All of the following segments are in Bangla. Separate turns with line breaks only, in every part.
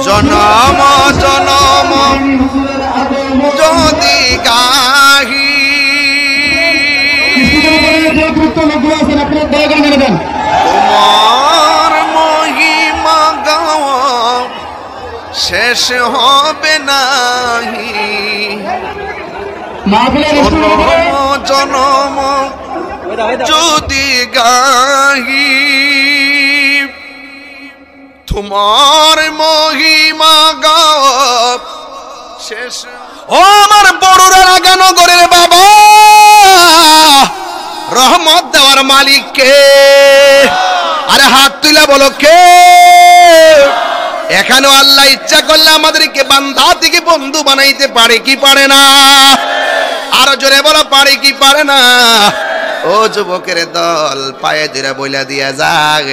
জনম জনম যদি গাহি তোমার মহিমা গাওয়া শেষ হবে নাহি জনম যদি গাহি তোমার মহিমা গাওয়া শেষ। ও আমার বড়রা রাগানগরের বাবা, রহমত দেওয়ার মালিক কে? আরে হাত তুলে বলো কে? এখানেও আল্লাহ ইচ্ছা করলে আমাদেরকে বান্দা থেকে বন্ধু বানাইতে পারে কি পারে না? আরো জোরে বলো পারে কি পারে না? ও যুবকের দল, পায়ে ধরে বইলা দিয়া যাক।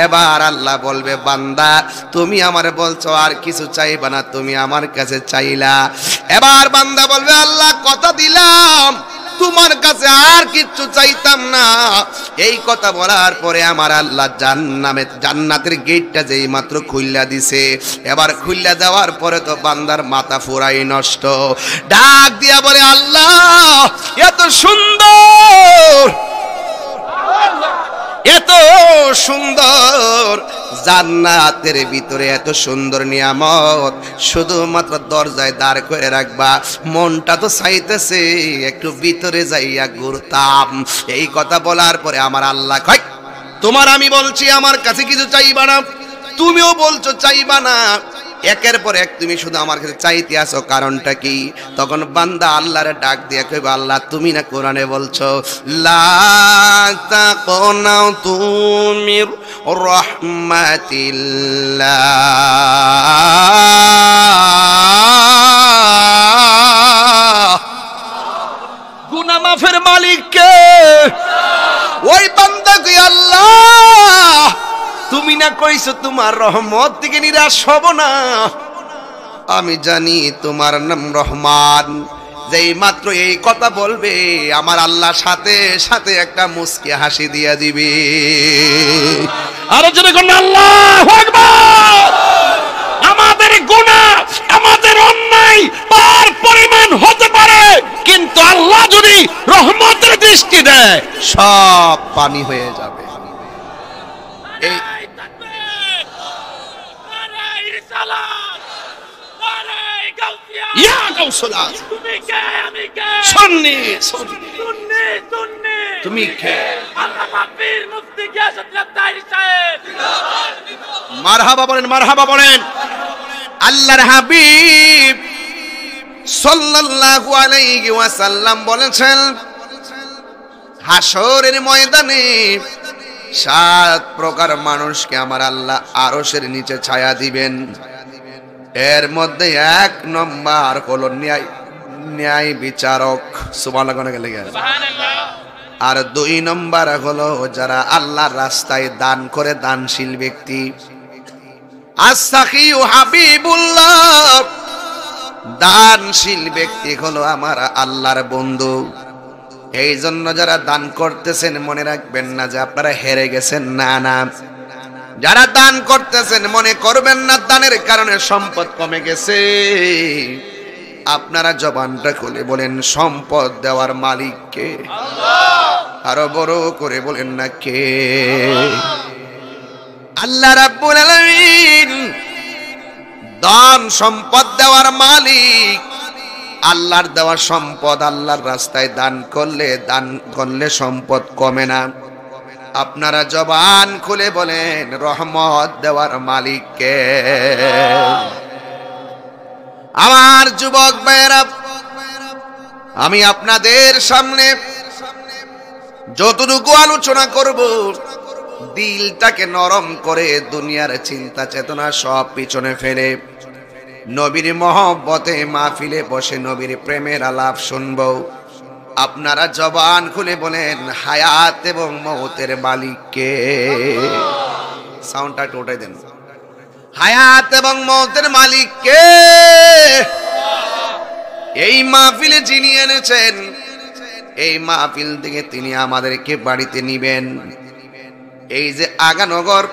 এবার আল্লাহ বলবে, বান্দা তুমি আমারে বলছো আর কিছু চাইবা না, তুমি আমার কাছে চাইলা। এবার বান্দা বলবে, আল্লাহ কথা দিলাম তোমার কাছে আর কিচ্ছু চাইতাম না। এই কথা বলার পরে আমার আল্লাহ জান্নাতের গেটটা যেই মাত্র খুইলা দিছে, এবার খুইলা দেওয়ার পরে তো বান্দার মাথা ফুরাই নষ্ট। ডাক দিয়া বলে, আল্লাহ এত সুন্দর, এত সুন্দর জান্নাতের ভিতরে এত সুন্দর নিয়ামত, শুধুমাত্র দরজায় দাঁড় করে রাখবা, মনটা তো চাইতেছে একটু ভিতরে যাইয়া ঘুরতাম। এই কথা বলার পরে আমার আল্লাহ কয়, তোমার আমি বলছি আমার কাছে কিছু চাইবা না, তুমিও বলছো চাইবা না, একের পর এক তুমি শুধু আমার কাছে চাইতে আসো, কারণটা কি? তখন বান্দা আল্লাহরে ডাক দিয়া কইবা, আল্লাহ তুমি না কোরআনে বলছো লা তাকুনাতু মির রাহমাতিল্লাহ, গুনাহ মাফের মালিক কে? ওই বান্দা কই, আল্লাহ তুমি না কইছো তোমার রহমত থেকে নিরাশ হব না। আমি জানি তোমার নাম রহমান। যেই মাত্র এই কথা বলবে আমার আল্লাহ সাথে সাথে একটা মুস্কি হাসি দিয়া দিবে। আরো জোরে কোন আল্লাহু আকবার। আমাদের গুনাহ, আমাদের অন্যায় পার পরিমাণ হতে পারে, কিন্তু আল্লাহ যদি রহমতের দৃষ্টি দেয় সব পানি হয়ে যাবে। এই ইয়া গাউসুলা, তুমি কে? আমি কে? সুন্নি সুন্নি সুন্নি, তুমি কে? আল্লাহ মাহফিল মুফতি গিয়াসউদ্দিন তাইরি সাহেব, মারহাবা বলেন, মারহাবা বলেন। আল্লাহর হাবিব সাল্লাল্লাহু আলাইহি ওয়াসাল্লাম বলেছেন, হাসরের ময়দানে 7 প্রকার মানুষকে আমার আল্লাহ আরশের নিচে ছায়া দিবেন। এর মধ্যে 1 নম্বর হলো ন্যায় বিচারক, সুবহানাল্লাহ। আর 2 নম্বর হলো যারা আল্লাহর রাস্তায় দান করে, দানশীল ব্যক্তি। আস-সাখিউ হাবিবুল্লাহ, দানশীল ব্যক্তি হলো আমার আল্লাহর বন্ধু। এই জন্য যারা দান করতেছেন মনে রাখবেন না যে আপনারা হেরে গেছেন, না না, যারা দান করতেছেন মনে করবেন না দানের কারণে সম্পদ কমে গেছে। আপনারা জবানটা খুলে বলেন, সম্পদ দেওয়ার মালিক কে? আরো বড় করে বলেন না কে? আল্লাহ রাব্বুল আলামিন দান সম্পদ দেওয়ার মালিক। আল্লাহর দেওয়া সম্পদ আল্লাহর রাস্তায় দান করলে সম্পদ কমে না। আপনারা জবান খুলে বলেন, রহমত দেওয়ার মালিক কে? আমার যুবক ভাইয়েরা, আমি আপনাদের সামনে যতটুকু আলোচনা করব, দিলটাকে নরম করে দুনিয়ার চিন্তা চেতনা সব পিছনে ফেলে নবীর মহব্বতে মাহফিলে বসে নবীর প্রেমের আলাপ শুনবো। আপনারা জবান খুলে বলেন, হায়াত এবং মওতের মালিক কে? সাউন্ডটা একটু উঠাই দেন। হায়াত এবং মওতের মালিক কে? এই মাহফিলে যিনি এনেছেন, এই মাহফিল থেকে তিনি আমাদেরকে বাড়িতে নিবেন। এই যে আগানগর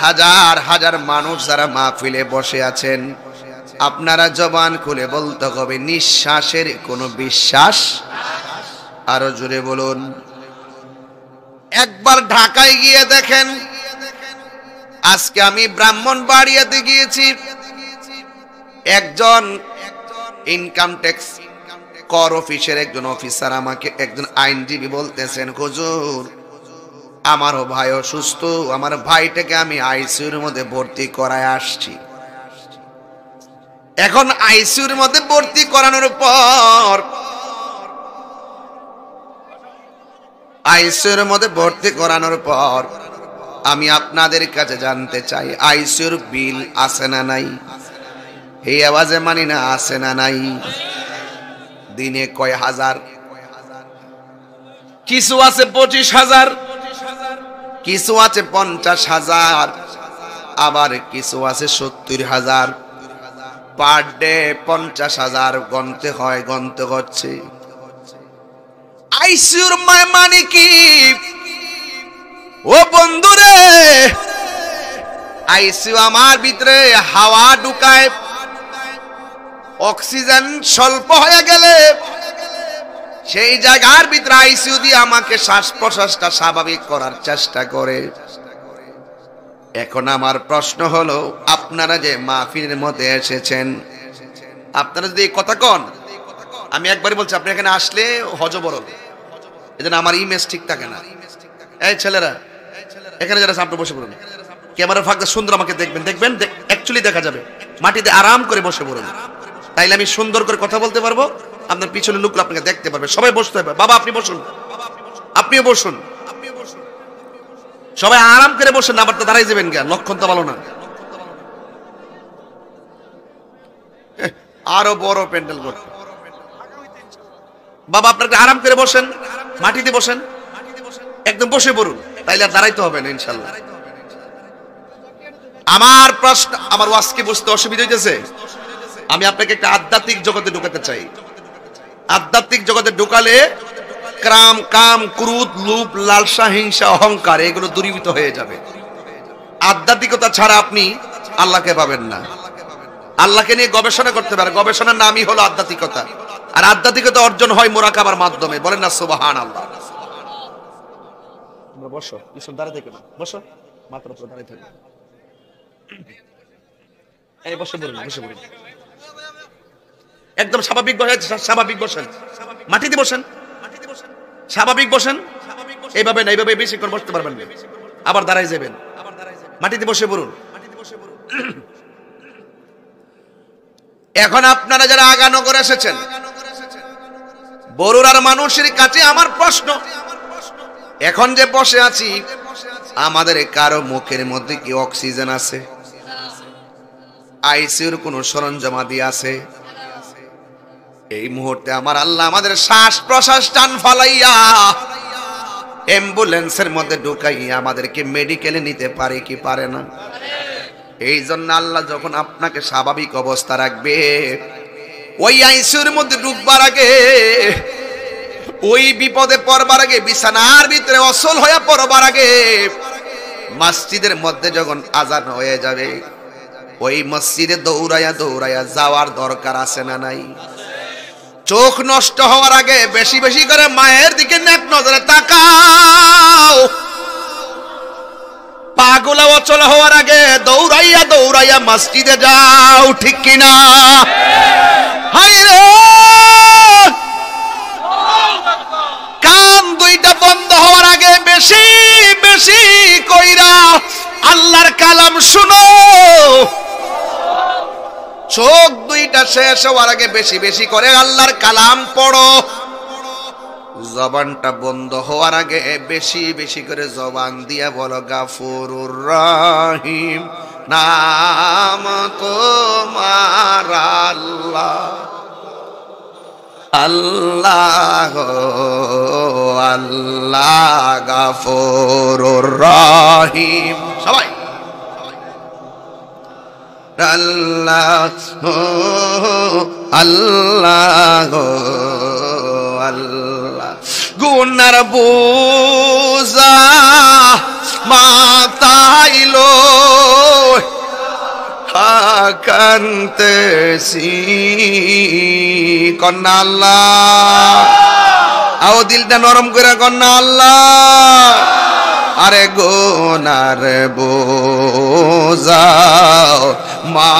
হাজার হাজার মানুষ যারা মাহফিলে বসে আছেন, আপনারা জবান খুলে বলতে হবে নিঃশ্বাসের কোনো বিশ্বাস। আরো জোরে বলুন। একবার ঢাকায় গিয়ে দেখেন, আজকে আমি ব্রাহ্মণবাড়িয়াতে গিয়েছি, একজন ইনকাম ট্যাক্স কর অফিসের একজন অফিসার আমাকে, একজন আইনজীবী বলতেছেন, হুজুর আমারও ভাই অসুস্থ, আমার ভাইটাকে আমি আইসিইউর মধ্যে ভর্তি করায় আসছি। এখন আইসিইউর মধ্যে ভর্তি করানোর পর আমি আপনাদের কাছে জানতে চাই, আইসিইউর বিল আছে না নাই? এই আওয়াজে মানি না আছে না নাই? দিনে কয় হাজার? কিছু আছে 25,000, কিছু আছে 50,000, আবার কিছু আছে 70,000। পার ডে 50,000 গণতে হয়, গণতে হচ্ছে। আইসিইউর মানে কি? ও বন্ধুরে, আইসিইউ আমার ভিতরে হাওয়া ঢুকায়, অক্সিজেন স্বল্প হয়ে গেলে সেই জায়গার ভিতরে আইসিইউ দিয়ে আমাকে শ্বাস প্রশ্বাসটা স্বাভাবিক করার চেষ্টা করে। এখন আমার প্রশ্ন হলো, আপনারা যে মাহফিলের মধ্যে এসেছেন, আপনারা যদি এই কথা কন, আমি একবারই বলছি, আপনি এখানে আসলে হজবরল, এজন্য আমার ইমেজ ঠিক থাকে না। এই ছেলেরা এখানে যারা সামনে বসে পড়ুন, ক্যামেরা ফাঁকতে সুন্দর আমাকে দেখবেন, দেখবেন অ্যাকচুয়ালি দেখা যাবে। মাটিতে আরাম করে বসে পড়ুন, তাইলে আমি সুন্দর করে কথা বলতে পারবো, আপনার পিছনে লোকগুলো আপনাকে দেখতে পারবে। সবাই বসতে হবে। বাবা আপনি বসুন, আপনিও বসুন, সবাই আরাম করে বসেন, আবার তো দাঁড়াই যাবেন কেন? লক্ষণ তো ভালো না। আরো বড় প্যান্ডেল করতে। বাবা আপনাকে আরাম করে বসেন, মাটিতে বসেন, একদম বসে পড়ুন, তাইলে আর দাঁড়াইতে হবে না ইনশাল্লাহ। আমার প্রশ্ন, আমার ওয়াজকে বুঝতে অসুবিধা হইতেছে? আমি আপনাকে একটা আধ্যাত্মিক জগতে ঢুকাতে চাই। আধ্যাত্মিক জগতে ঢুকালে ক্রাম, কাম, ক্রোধ, লোভ, লালসা, হিংসা, অহংকার এগুলো দূরীভূত হয়ে যাবে। আধ্যাত্মিকতা ছাড়া আপনি আল্লাহকে পাবেন না। আল্লাহকে নিয়ে গবেষণা করতে পারেন, গবেষণার নামই হলো আধ্যাত্মিকতা। আর আধ্যাত্মিকতা অর্জন হয় মুরাকাবার মাধ্যমে। বলেন না সুবহানাল্লাহ। বসো, কিছু দাঁড়ায় থেকে না, বসো, মাথার উপরে দাঁড়ায় থাকো। এই বসে পড়ুন, বসে পড়ুন, একদম স্বাভাবিক বসেন, স্বাভাবিক বসেন, মাটিতে বসেন, স্বাভাবিক বসেন। এইভাবে না, এইভাবে বেশি করে বসতে পারবেন না, আবার দাঁড়ায় যাবেন। মাটিতে বসে পড়ুন। এখন আপনারা যারা আগানগর এসেছেন, বরুড়ার মানুষের কাছে আমার প্রশ্ন, এখন যে বসে আছি, আমাদের কারো মুখের মধ্যে কি অক্সিজেন আছে? আইসিইউর কোন সরঞ্জামাদি আছে? এই মুহূর্তে আমার আল্লাহ আমাদের শ্বাস প্রশ্বাস টান ফালাইয়া অ্যাম্বুলেন্সের মধ্যে ঢুকাইয়া আমাদেরকে মেডিকেলে নিতে পারে কি পারে না? এই জন্য আল্লাহ যখন আপনাকে স্বাভাবিক অবস্থা রাখবে, ওই আইসিইউর মধ্যে ঢুকবার আগে, ওই বিপদে পড়বার আগে, বিছানার ভিতরে অসল হয়ে পড়বার আগে, মসজিদের মধ্যে যখন আজান হয়ে যাবে, ওই মসজিদে দৌড়াইয়া দৌড়াইয়া যাওয়ার দরকার আছে না নাই? চোখ নষ্ট হওয়ার আগে বেশি বেশি করে মায়ের দিকে নেক নজরে তাকাও। পাগুলা অচল হওয়ার আগে দৌড়াইয়া দৌড়াইয়া মসজিদে যাও, ঠিক কিনা? হায়রে, কান দুইটা বন্ধ হওয়ার আগে বেশি বেশি কইরা আল্লাহর কালাম শুনো। চোখ দুইটা শেষ হওয়ার আগে বেশি বেশি করে আল্লাহর কালাম পড়ো। জবানটা বন্ধ হওয়ার আগে বেশি বেশি করে জবান দিয়া বলো গাফুরুর রহিম, নাম তোমার আল্লাহ, আল্লাহ আল্লাহ গাফুরুর রহিম। সবাই আল্লাহ আল্লাহ আল্লাহ। গুনার বোঝা মাতাইলো কান্তেছি কন্যা আল্লাহ আও দিলটা নরম করে কন্যা আল্লাহ আরে গোনার বোঝা মা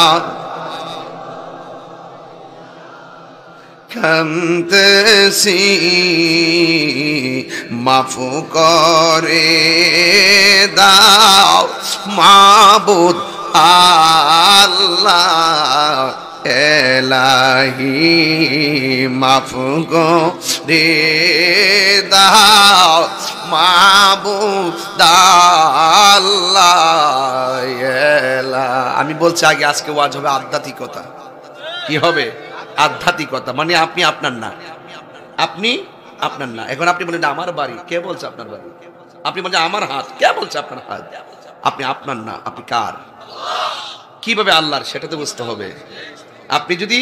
কান্তেছি মাফু করে দাও মাবুদ আল্লাহ এলাহি মাফু করে দাও মাবুদ আল্লাহ এলা। আমি বলছি আগে আজকে ওয়াজ হবে আধ্যাত্মিকতা। কি হবে? আধ্যাত্মিকতা। মানে আপনি আপনার না, আপনি আপনার না। এখন আপনি বলেন আমার বাড়ি, কে বলছে আপনার বাড়ি? আপনি বলছেন আমার হাত, কে বলছে আপনার হাত? আপনি আপনার না, আপনি কার? কিভাবে আল্লাহর সেটা তো বুঝতে হবে। আপনি যদি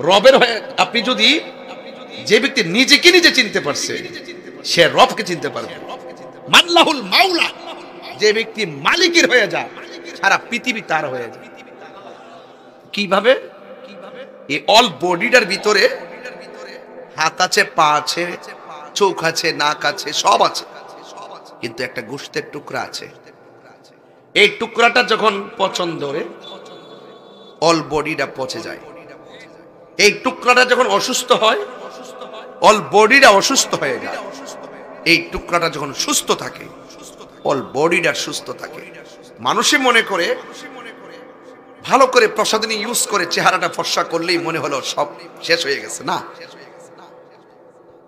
রবের হয়ে, আপনি যদি যে ব্যক্তি নিজেকে নিজে চিনতে পারছে সে রবকে চিনতে পারবে। মাল্লাহুল মাওলা, যে ব্যক্তি মালিকের হয়ে যায় সারা পৃথিবী তার হয়ে যায়। কিভাবে? এই অল বডিটার ভিতরে হাত আছে, পা আছে, চোখ আছে, নাক আছে, সব আছে, কিন্তু একটা গোশতের টুকরা আছে। এই টুকরাটা যখন পচন ধরে অল বডিটা পচে যায়। এই টুকরাটা যখন অসুস্থ হয় অল বডিটা অসুস্থ হয়ে যায়। এই টুকরাটা যখন সুস্থ থাকে অল বডিটা সুস্থ থাকে। মানুষে মনে করে ভালো করে প্রসাধনী ইউজ করে চেহারাটা ফর্সা করলেই মনে হলো সব শেষ হয়ে গেছে। না,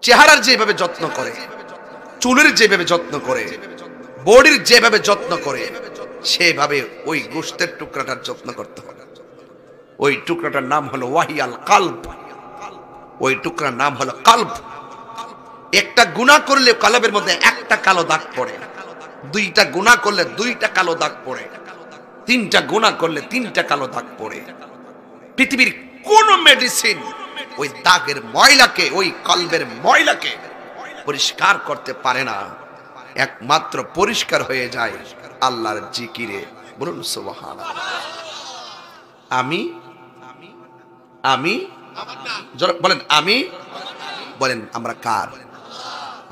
চেহারার যেভাবে যত্ন করে, চুলের যেভাবে যত্ন করে, বডির যেভাবে যত্ন করে, সেভাবে ওই গোশতের টুকরাটার যত্ন করতে হবে। ওই টুকরাটার নাম হলো ওয়াহিয়াল কালব। ওই টুকরার নাম হলো কালব। একটা গুনাহ করলে কালবের মধ্যে একটা কালো দাগ পড়ে, দুইটা গুনাহ করলে দুইটা কালো দাগ পড়ে, তিনটা গুনাহ করলে তিনটা কালো দাগ পড়ে। পৃথিবীর কোন মেডিসিন ওই দাগের ময়লাকে, ওই কলবের ময়লাকে পরিষ্কার করতে পারে না। একমাত্র পরিষ্কার হয়ে যায় আল্লাহর জিকিরে। বলুন সুবহানাল্লাহ। আমি আমি বলেন আমি, বলেন আমরা কার?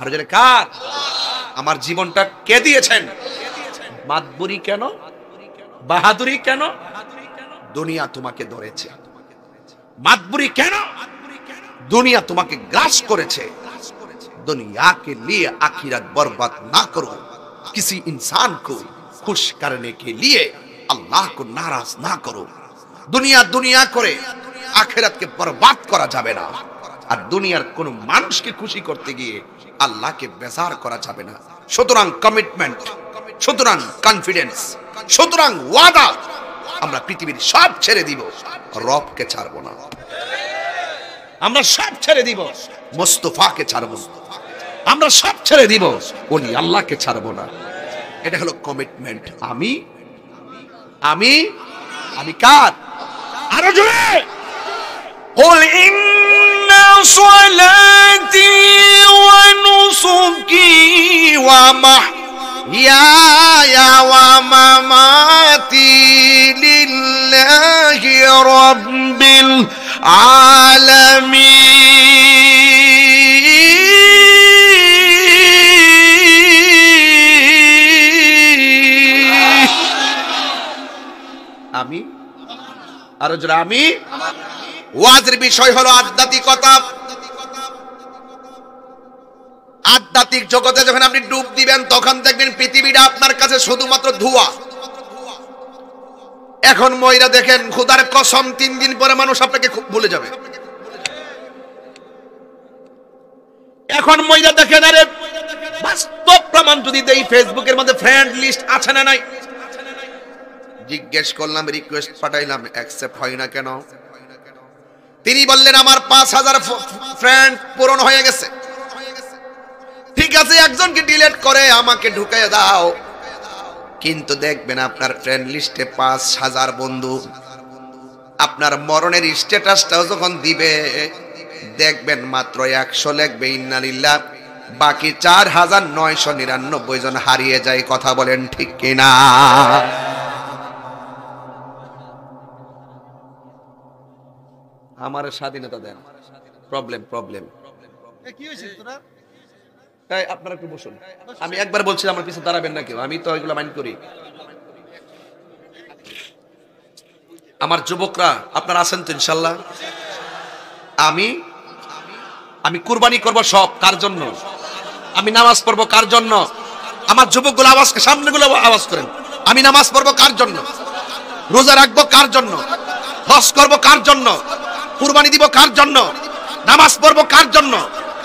আর যারা কার? আমার জীবনটা কে দিয়েছেন? মাতবুরি কেন, বাহাদুরি কেন? দুনিয়া তোমাকে ধরেছে। মাতবুরি কেন? দুনিয়া তোমাকে গ্রাস করেছে। दुनिया के लिए आखिरत बर्बाद ना करो। किसी इंसान को खुश करने के लिए अल्लाह को नाराज ना करो। दुनिया दुनिया करे आखिरत के बर्बाद करा जाबे ना। আর দুনিয়ার কোন মানুষকে খুশি করতে গিয়ে আল্লাহকে বেজার করা যাবে না। সুতরাং কমিটমেন্ট, সুতরাং কনফিডেন্স, সুতরাং ওয়াদা, আমরা পৃথিবীর সব ছেড়ে দিব, রবকে ছাড়বো না। আমরা সব ছেড়ে দিব, মুস্তাফাকে ছাড়বো না। আমরা সব ছেড়ে দিব, ওলি আল্লাহকে ছাড়বো না। এটা হলো কমিটমেন্ট। আমি আমি আমি কার? আরো জোরে قل إن صلاتي ونسكي ومحياي ومماتي لله رب العالمين। আমি আরো জোরে আমি। ওয়াজের বিষয় হলো আধ্যাত্মিকতা। আধ্যাত্মিক জগতে যখন আপনি ডুব দিবেন তখন দেখবেন পৃথিবীটা আপনার কাছে শুধুমাত্র ধোঁয়া। এখন ময়রা দেখেন, খোদার কসম 3 দিন পরে মানুষ আপনাকে খুব ভুলে যাবে। এখন ময়রা দেখেন, আরে বাস্তব প্রমাণ যদি দেই, ফেসবুকের মধ্যে ফ্রেন্ড লিস্ট আছে না নাই? জিজ্ঞেস করলাম, রিকোয়েস্ট পাঠাইলাম, অ্যাকসেপ্ট হয় না কেন? তিনি বললেন আমার 5000 ফ্রেন্ড পূরণ হয়ে গেছে। ঠিক আছে, একজনকে ডিলিট করে আমাকে ঢুকিয়ে দাও। কিন্তু দেখবেন আপনার ফ্রেন্ড লিস্টে 5000 বন্ধু। আপনার মরণের স্ট্যাটাসটাও যখন দিবে দেখবেন মাত্র 100 লিখবে ইন্না লিল্লাহ বাকি 4999 জন হারিয়ে যায়। কথা বলেন ঠিক কিনা? আমার স্বাধীনতা দেন। প্রবলেম
কি হয়েছে তোরা?
আপনারা একটু বসুন। আমি একবার বলছি আমার পিছনে দাঁড়াবেন না কেউ, আমি তো এগুলো মাইন্ড করি। আমার যুবকরা আপনারা আছেন তো ইনশাল্লাহ? আমি কুরবানি করব সব কার জন্য? আমি নামাজ পড়বো কার জন্য? আমার যুবকগুলো আওয়াজ, সামনেগুলো আওয়াজ করেন। আমি নামাজ পড়বো কার জন্য? রোজা রাখবো কার জন্য? হজ করবো কার জন্য? কুরবানি দিব কার জন্য? নামাজ পড়বো কার জন্য?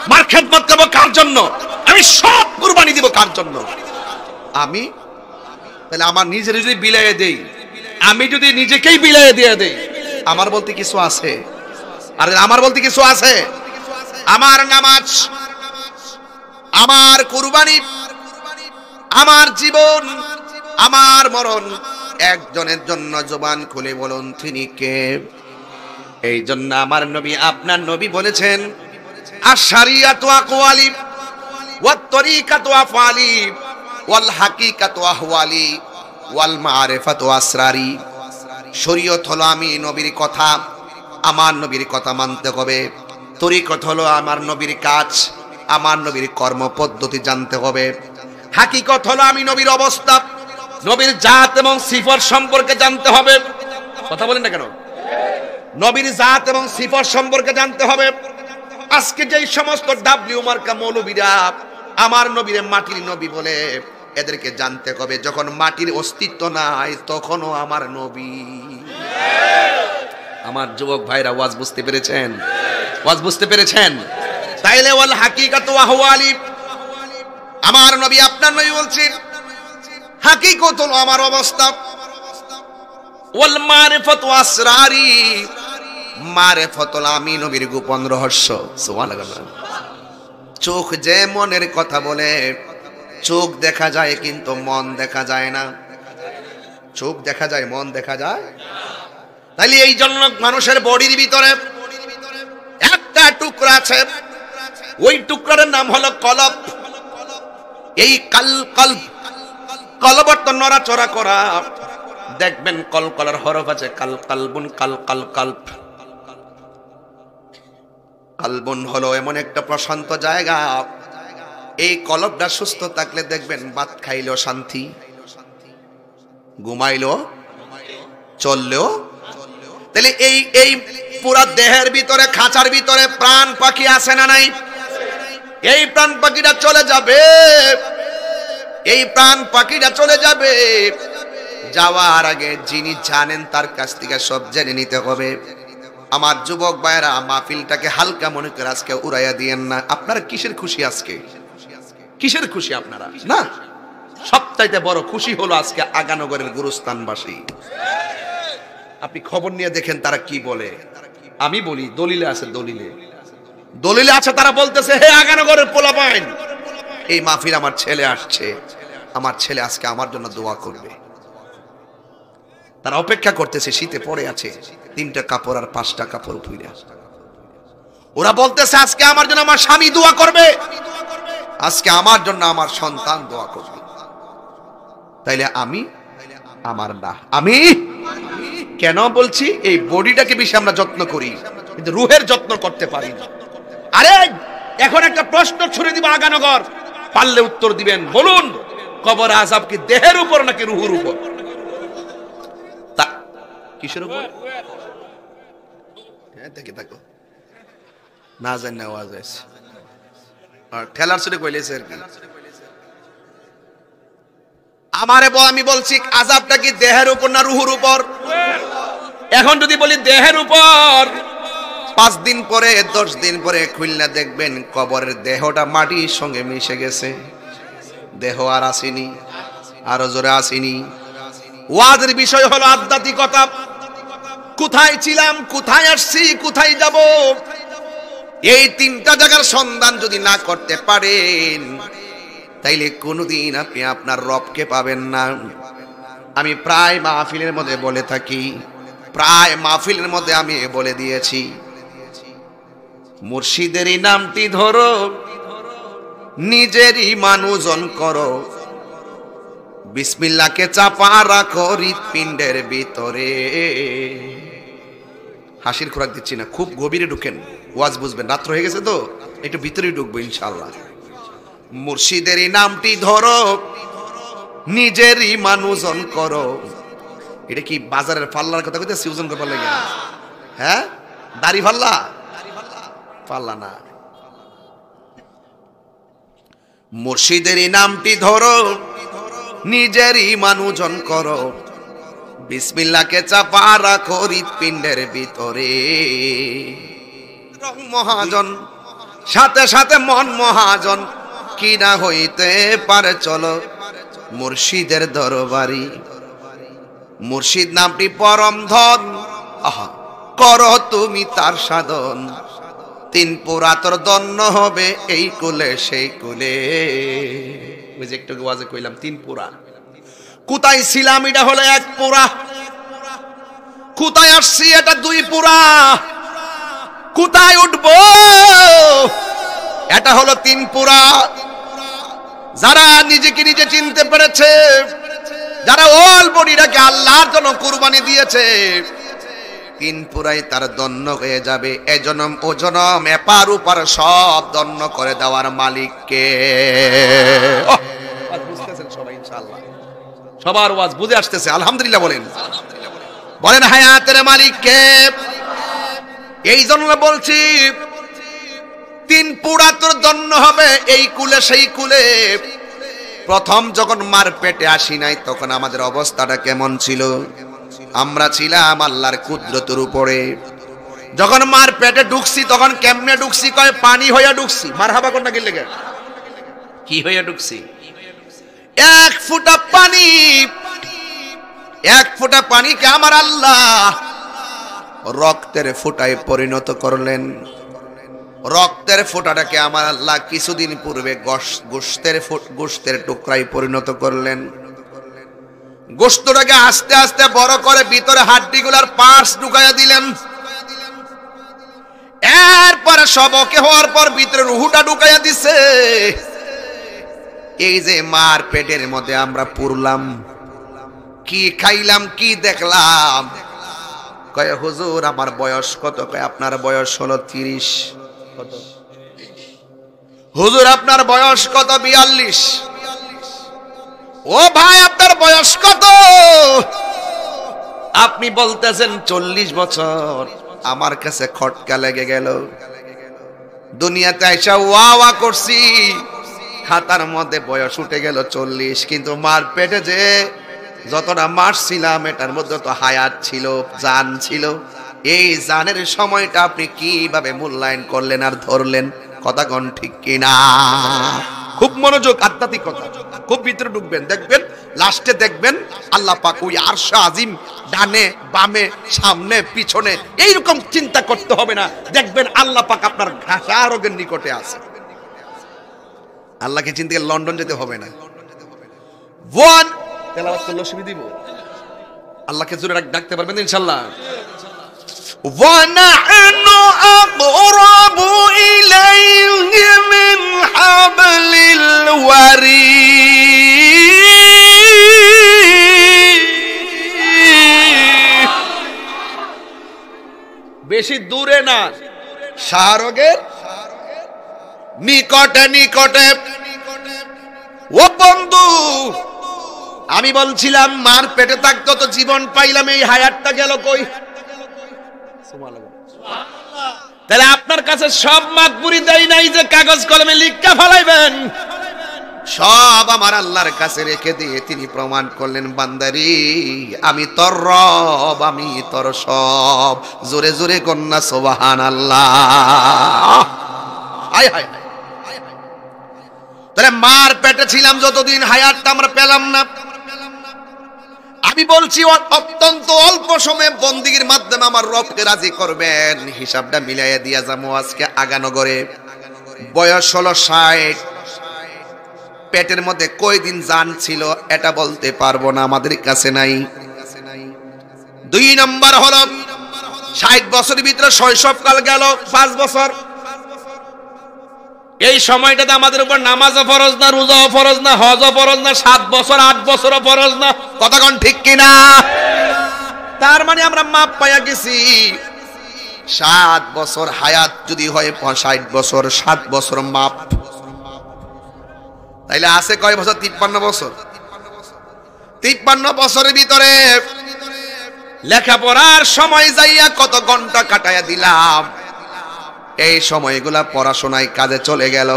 মার খেদমত করবো কার জন্য? আমি সব কুরবানি দিব কার জন্য? আমি তাহলে আমার নিজের যদি বিলাইয়ে দেই, আমি যদি নিজেকেই বিলাইয়ে দিয়ে দেই, আমার বলতে কিছু আছে? আরে আমার বলতে কিছু আছে? আমার নামাজ, আমার কুরবানি, আমার জীবন, আমার মরণ একজনের জন্য। জবান খুলে বলুন তিনি কে? এই জন্য আমার নবী, আপনার নবী বলেছেন, আশ-শারিয়াতু আকওয়ালি ওয়াত তরিকাতু আফআলি ওয়াল হাকিকাতু আহওয়ালি ওয়াল মারিফাতু আসরারি। শরীয়ত হলো আমি নবীর কথা, আমার নবীর কথা মানতে হবে। তরিকত হলো আমার নবীর কাজ, আমার নবীর কর্ম পদ্ধতি জানতে হবে। হাকিকত হলো আমি নবীর অবস্থা, নবীর জাত এবং সিফত সম্পর্কে জানতে হবে। কথা বলেন না কেন? নবীর জাত এবং সিফত সম্পর্কে জানতে হবে। আজকে যেই সমস্ত ডাব্লিউ মার্কা মৌলবীরা আমার নবীরে মাটির নবী বলে, এদেরকে জানতে হবে যখন মাটির অস্তিত্ব নাই তখনও আমার নবী। আমার যুবক ভাইরা ওয়াজ বুঝতে পেরেছেন? ওয়াজ বুঝতে পেরেছেন? তাইলে ওয়াল হাকিকাতু আহওয়ালি, আমার নবী আপনার নবী বলছেন হাকিকত হলো আমার অবস্থা। ওয়াল মারিফাতু আসরারি, মারিফত হলো আমি নবীর গোপন রহস্য। সুবহানাল্লাহ। চোখ যে মনের কথা বলে, চোখ দেখা যায় কিন্তু মন দেখা যায় না। চোখ দেখা যায়, মন দেখা যায়। তাইলে এই জন্য মানুষের বডির ভিতরে একটা টুকরা আছে, ওই টুকরার নাম হলো কলব। এই কলব তো নড়াচড়া করা, দেখবেন কলকলার হরফ আছে, কালবুন কালব। কালবুন হলো এমন একটা প্রশান্ত জায়গা, এই কলবটা সুস্থ থাকলে দেখবেন ভাত খাইলেও শান্তি, ঘুমাইলেও, চললেও। তাহলে এই পুরা দেহের ভিতরে, খাঁচার ভিতরে প্রাণ পাখি আছে না নাই? এই প্রাণ পাখিটা চলে যাবে, এই প্রাণ পাখিটা চলে যাবে। যাওয়ার আগে যিনি জানেন তার কাছ থেকে সব জেনে নিতে হবে। আমার যুবক ভাইরা, মাহফিলটাকে হালকা মনে করে আজকে উড়াইয়া দিয়েন না। আপনারা কিসের খুশি আজকে? কিসের খুশি আপনারা? না, সবচাইতে বড় খুশি হলো আজকে আগানগরের গুরুস্থানবাসী। আপনি খবর নিয়ে দেখেন তারা কি বলে। আমি বলি দলিলে আছে, দলিলে আছে, তারা বলতেছে হে আগানগরের পোলাপাইন, এই মাহফিল আমার ছেলে আসছে, আমার ছেলে আজকে আমার জন্য দোয়া করবে। তারা অপেক্ষা করতেছে, শীতে পড়ে আছে 3টা কাপড় আর 5টা কাপড় ধুইরা। ওরা বলতেছে আজকে আমার জন্য আমার স্বামী দোয়া করবে, আজকে আমার জন্য আমার সন্তান দোয়া করবে। তাইলে আমি আমার না, আমি কেন বলছি? এই বডিটাকে বেশি আমরা যত্ন করি কিন্তু রুহের যত্ন করতে পারি না। আরে এখন একটা প্রশ্ন ছুড়ে দিব আগানগর, পারলে উত্তর দিবেন। বলুন, কবর আযাব কি দেহের উপর নাকি রুহের উপর? তা কিসের উপর? হ্যাঁ, দেখে থাকো না জানি আওয়াজ আছে আর ঠেলার ছুটে কইলেছে আর কি। আমি বলছি আযাবটা কি দেহের উপর না রুহের উপর? এখন যদি বলি দেহের উপর, 5 দিন পরে 10 দিন পরে খুলনা দেখবেন কবরের দেহটা মাটির সঙ্গে মিশে গেছে, দেহ আর আসেনি, আরো জোরে আসেনি। ওয়াজের বিষয় হলো আধ্যাত্মিকতা। কোথায় ছিলাম, কোথায় আসছি, কোথায় যাব, এই 3টা জায়গার সন্ধান যদি না করতে পারেন তাইলে কোনোদিন আপনি আপনার রবকে পাবেন না। আমি প্রায় মাহফিলের মধ্যে বলে থাকি, প্রায় মাহফিলের মধ্যে আমি বলে দিয়েছি, মুর্শিদেরই নামটি ধরো, নিজের ঈমান ওজন করো, বিসমিল্লাহকে চাপা রাখো হৃৎপিণ্ডের ভিতরে। হাসির খোরাক দিচ্ছি না, খুব গভীরে ঢুকেন, ওয়াজ বুঝবেন। রাত্র হয়ে গেছে তো, একটু ভিতরেই ঢুকবো ইনশাআল্লাহ। মুর্শিদের নামটি ধরো, নিজের ঈমান ওজন করো। এটা কি বাজারের পাল্লার কথা কইতেছি? ওজন করবার লাগে? হ্যাঁ, দাড়ি পাল্লা? পাল্লা না। মুর্শিদের নামটি ধরো, নিজের ঈমান ওজন করো, বিসমিল্লাহকে চাপা রাখো হৃৎপিণ্ডের ভিতরে। রং মহাজন, সাথে সাথে মন মহাজন, কি না হইতে পারে চলো মুর্শিদের দরবারি। মুর্শিদ নামটি পরম ধন, আহা করো তুমি তার সাধন। তিন পুরা তোর দন্য হবে এই কুলে সেই কুলে। ওই যে একটু ওয়াজে কইলাম তিন পুরা। কোথায় ছিলাম এটা হলো এক পুরা, কোথায় আসছি এটা দুই পুরা, কোথায় উঠবো এটা হলো তিন পুরা। যারা নিজেকে নিজে চিনতে পেরেছে, যারা অল বডিটাকে আল্লাহর জন্য কুরবানি দিয়েছে, তিন পুরাই তার দন্য হয়ে যাবে। এ জনম ও জনম এপার ওপার সব দন্য করে দেওয়ার মালিককে। বুঝতেছেন সবাই ইনশাআল্লাহ? সবার ওয়াজ বুঝে আসতেছে? আলহামদুলিল্লাহ বলেন, বলেন হায়াতের মালিককে। এই জন্য বলছি তিন পুরা তোর দন্য হবে এই কুলে সেই কুলে। প্রথম যখন মার পেটে আসি নাই তখন আমাদের অবস্থাটা কেমন ছিল? আমরা ছিলাম আল্লাহর কুদরতের উপরে। যখন মার পেটে ঢুকছি তখন কেমনে ঢুকছি? কয় পানি হইয়া ঢুকছি। মারহাবা কোনটা কি লেগে? কি হইয়া ঢুকছি? এক ফোঁটা পানি, এক ফোঁটা পানিকে আমার আল্লাহ রক্তের ফোঁটায় পরিণত করলেন। রক্তের ফোঁটাটাকে আমার আল্লাহ কিছুদিন পূর্বে গোশতের টুকরায় পরিণত করলেন। গোশতটাকে আস্তে আস্তে বড় করে ভিতরে হাড্ডিগুলার পার্টস ঢুকাইয়া দিলেন। এরপরে সব ওকে হওয়ার পর ভিতরে রুহুটা ঢুকাইয়া দিছে। এই যে মার পেটের মধ্যে আমরা পুরলাম, কি খাইলাম, কি দেখলাম? কয় হুজুর আমার বয়স কত? কয় আপনার বয়স হলো 30। কত? হুজুর আপনার বয়স কত? 42। ও ভাই আপনার বয়স কত? আপনি বলতেছেন 40 বছর। আমার কাছে খটকা লেগে গেল। দুনিয়াতে আইসা ওয়া ওয়া করছি, খাতার মধ্যে বয়স উঠে গেল 40, কিন্তু মার পেটে যে যতটা মাস ছিলাম এটার মধ্যে তো হায়াত ছিল, জান ছিল। এই জানের সময়টা আপনি কিভাবে মূল্যায়ন করলেন আর ধরলেন? কথা কোন ঠিক কিনা? খুব মনোযোগ, আধ্যাত্মিক কথা, খুব ভিতরে ঢুকবেন, দেখবেন লাস্টে দেখবেন আল্লাহ পাক ওই আরশে আজিম ডানে বামে সামনে পিছনে এইরকম চিন্তা করতে হবে না। দেখবেন আল্লাহ পাক আপনার ঘাসারোগের নিকটে আছে। আল্লাহকে চিনতে গেলে লন্ডন যেতে হবে না। ওয়ান তেলাওয়াত করলে সুবিধা দিব। আল্লাহকে জোরে ডাকতে পারবেন ইনশাআল্লাহ। وَنَحْنُ أَقْرَبُ إِلَيْهِ مِنْ حَبْلِ الْوَرِيدِ। বেশি দূরে না, শাহরগের নিকটে নিকটে। ও বন্ধু, আমি বলছিলাম মার পেটে থাকতো তো জীবন পাইলাম, এই হায়াতটা গেল কই? তাহলে আপনার কাছে সব মাগফুরি দেই নাই যে কাগজ কলমে লিখা ফেলাইবেন। সব আমার আল্লাহর কাছে রেখে দিয়ে তিনি প্রমাণ করলেন, বান্দারি আমি তোর রব, আমি তোর সব। জোরে জোরে কন্যা সুবহানাল্লাহ। হায় হায়। তাহলে মার পেটে ছিলাম যতদিন, হায়াতটা আমরা পেলাম না। আমি বলছি অত্যন্ত অল্প সময়ে বন্দিগির মাধ্যমে আমার রবকে রাজি করবেন। হিসাবটা মিলাইয়া দিয়া যাবো আজকে আগানগরে। বয়স হলো 60। পেটের মধ্যে কয়দিন জান ছিল এটা বলতে পারবো না, আমাদের কাছে নাই। 2 নম্বর হলো 60 বছরের ভিতরে শৈশবকাল গেল 5 বছর। এই সময়টাতে আমাদের উপর নামাজও ফরজ না, রোজাও ফরজ না, হজও ফরজ না, 7 বছর 8 বছরও ফরজ না। কথা কোন ঠিক কিনা? তার মানে আমরা মাপ পাইয়া গেছি। 7 বছর হায়াত যদি হয় 60 বছর, 7 বছর মাপ। তাইলে আছে কয় বছর? 53 বছর। 53 বছরের ভিতরে লেখাপড়ার সময় যাইয়া কত ঘন্টা কাটাইয়া দিলাম, এই সময়গুলা পড়াশোনায় কাজে চলে গেল।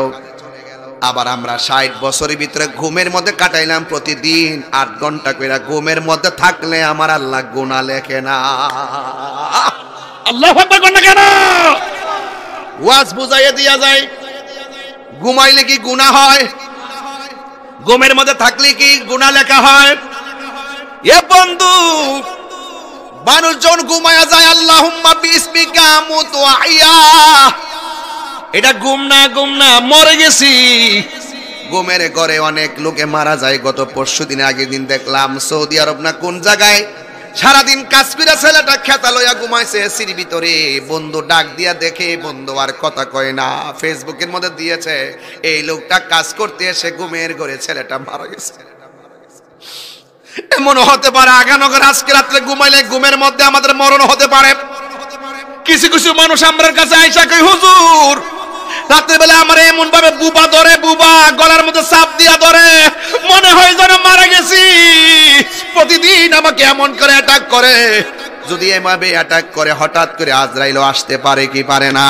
আবার আমরা 60 বছরের ভিতরে ঘুমের মধ্যে কাটাইলাম প্রতিদিন 8 ঘন্টা করে। ঘুমের মধ্যে থাকলে আমার আল্লাহ গুনাহ লেখে না। আল্লাহু আকবার কোন কেন? ওয়াজ বুঝাইয়া দিয়া যায়, ঘুমাইলে কি গুনাহ হয়? ঘুমের মধ্যে থাকলে কি গুনাহ লেখা হয়? এ বন্ধু, মানুষজন ঘুমায়া যায় আল্লাহুম্মা বিসমিকা আমুতু ওয়া আহইয়া। এটা ঘুম না, মরে গেছি। ঘুমের ঘরে অনেক লোকে মারা যায়। গত পরশুদিন আগের দিন দেখলাম সৌদি আরব না কোন জায়গায় সারাদিন কাজ করে ছেলেটা খেতা লইয়া ঘুমাইছে এসির ভিতরে। বন্ধু ডাক দিয়া দেখে বন্ধু আর কথা কয় না, ফেসবুকের মধ্যে দিয়েছে এই লোকটা কাজ করতে এসে ঘুমের ঘরে ছেলেটা মারা গেছে। এমন হতে পারে আগানগর আজকে রাত্রে ঘুমাইলে ঘুমের মধ্যে আমাদের মরণ হতে পারে। কিছু কিছু মানুষ আমার কাছে আইসা কই, হুজুর রাতের বেলা আমার এমন ভাবে বুবা ধরে, বুবা গলার মধ্যে চাপ দিয়া ধরে, মনে হয় যেন মারা গেছি। প্রতিদিন আমাকে এমন করে অ্যাটাক করে। যদি এভাবে অ্যাটাক করে হঠাৎ করে আজরাইলও আসতে পারে কি পারে না?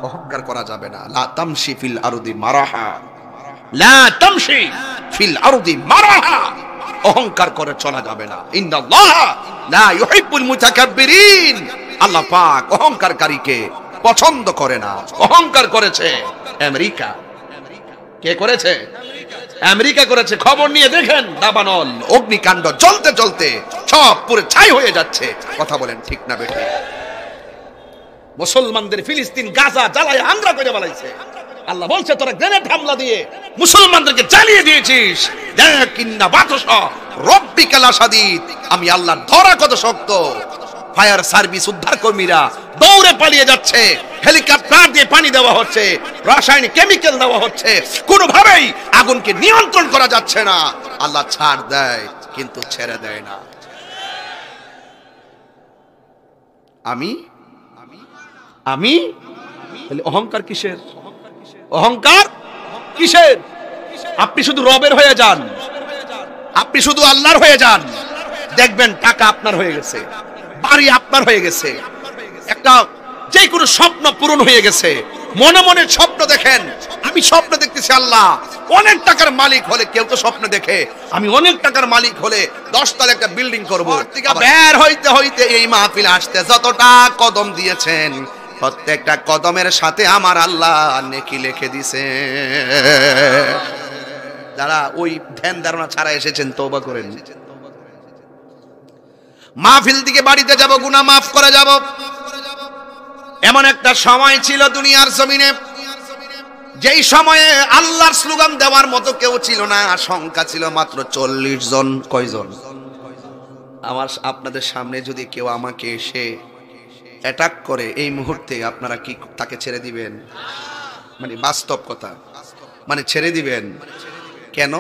অহংকার করা যাবে না। লা তামশি ফিল আরদি মারাহা, লা তামশি ফিল আরদি মারাহা। অহংকার করে চলা যাবে না। ইন্নাল্লাহ লা ইউহিব্বুল মুতাকাব্বিরিন। আল্লাহ পাক অহংকারকারীকে পছন্দ করে না। অহংকার করেছে আমেরিকা। কে করেছে? আমেরিকা করেছে। খবর নিয়ে দেখেন দাবানল অগ্নিকাণ্ড জ্বলতে জ্বলতে সব পুরো ছাই হয়ে যাচ্ছে। কথা বলেন ঠিক না বেঠিক? মুসলমানদের ফিলিস্তিন গাজা জ্বালায় আংরা করে বানাইছে। আল্লাহ বলছে তোরা গ্রেনেড হামলা দিয়ে মুসলমানদেরকে জ্বালিয়ে দিয়েছিস। দেখ ইন্না বাতশ রব্বিকাল শাদীদ। আমি আল্লাহর ধরা কত শক্ত। ফায়ার সার্ভিস উদ্ধার কর্মীরা দৌড়ে পালিয়ে যাচ্ছে, হেলিকপ্টার দিয়ে পানি দেওয়া হচ্ছে, রাসায়নিক কেমিক্যাল দেওয়া হচ্ছে, কোনোভাবেই আগুনকে নিয়ন্ত্রণ করা যাচ্ছে না। আল্লাহ ছাড় দেয় কিন্তু ছেড়ে দেয় না। আমি আমি তাহলে অহংকার কিসের? অহংকার কিসের? আপনি শুধু রবের হয়ে যান, আপনি শুধু আল্লাহর হয়ে যান, দেখবেন টাকা আপনার হয়ে গেছে, বাড়ি আপনার হয়ে গেছে, একটা যে কোনো স্বপ্ন পূরণ হয়ে গেছে। মনে মনে স্বপ্ন দেখেন। আমি স্বপ্ন দেখতেছি আল্লাহ অনেক টাকার মালিক হলে, কেউ তো স্বপ্ন দেখে আমি অনেক টাকার মালিক হলে 10 তলা একটা বিল্ডিং করব। বের হইতে হইতে এই মাহফিল আসতে যতটা কদম দিয়েছেন প্রত্যেকটা কদমের সাথে আমার আল্লাহ নেকি লিখে দিছে। যারা ওই ধ্যান ধারণা ছাড়া এসেছেন তওবা করেন। মাহফিল থেকে বাড়িতে যাব, গুনাহ মাফ করে যাব। এমন একটা সময় ছিল দুনিয়ার জমিনে যেই সময়ে আল্লাহর স্লোগান দেওয়ার মতো কেউ ছিল না। সংখ্যা ছিল মাত্র 40 জন। কয়জন? আমার আপনাদের সামনে যদি কেউ আমাকে এসে অ্যাটাক করে এই মুহূর্তে, আপনারা কি তাকে ছেড়ে দিবেন? মানে বাস্তব কথা, মানে ছেড়ে দিবেন কেন?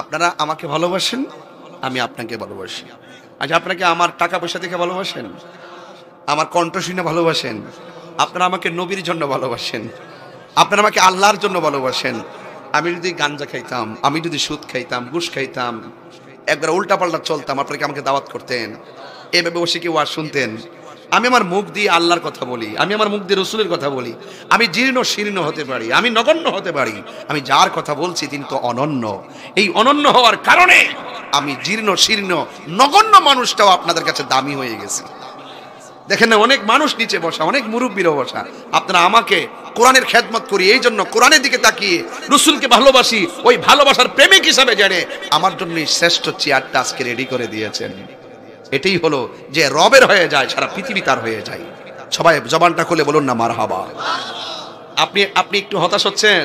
আপনারা আমাকে ভালোবাসেন, আমি আপনাকে ভালোবাসি। আচ্ছা, আপনাকে আমার টাকা পয়সা দেখে ভালোবাসেন, আমার কণ্ঠ শুনে ভালোবাসেন, আপনারা আমাকে নবীর জন্য ভালোবাসেন, আপনারা আমাকে আল্লাহর জন্য ভালোবাসেন। আমি যদি গাঞ্জা খাইতাম, আমি যদি সুদ খাইতাম, ঘুষ খাইতাম, একবার উল্টাপাল্টা চলতাম, আপনারা কি আমাকে দাওয়াত করতেন? এভাবে বসে কি ওয়াজ শুনতেন? আমি আমার মুখ দিয়ে আল্লাহর কথা বলি, আমি আমার মুখ দিয়ে রসুলের কথা বলি। আমি জীর্ণ শীর্ণ হতে পারি, আমি নগণ্য হতে পারি, আমি যার কথা বলছি তিনি তো অনন্য। এই অনন্য হওয়ার কারণে আমি জীর্ণ শীর্ণ নগণ্য মানুষটাও আপনাদের কাছে দামি হয়ে গেছি। দেখেন না, অনেক মানুষ নিচে বসা, অনেক মুরব্বীরও বসা। আপনারা আমাকে কোরআনের খেদমত করি, এই জন্য কোরআনের দিকে তাকিয়ে রসুলকে ভালোবাসি, ওই ভালোবাসার প্রেমিক হিসাবে জেনে আমার জন্য শ্রেষ্ঠ চেয়ারটা আজকে রেডি করে দিয়েছেন। এটাই হলো যে রবের হয়ে যায়, সারা পৃথিবী তার হয়ে যায়। সবাই জবানটা খুলে বলুন না মারহাবা। আপনি একটু হতাশ হচ্ছেন?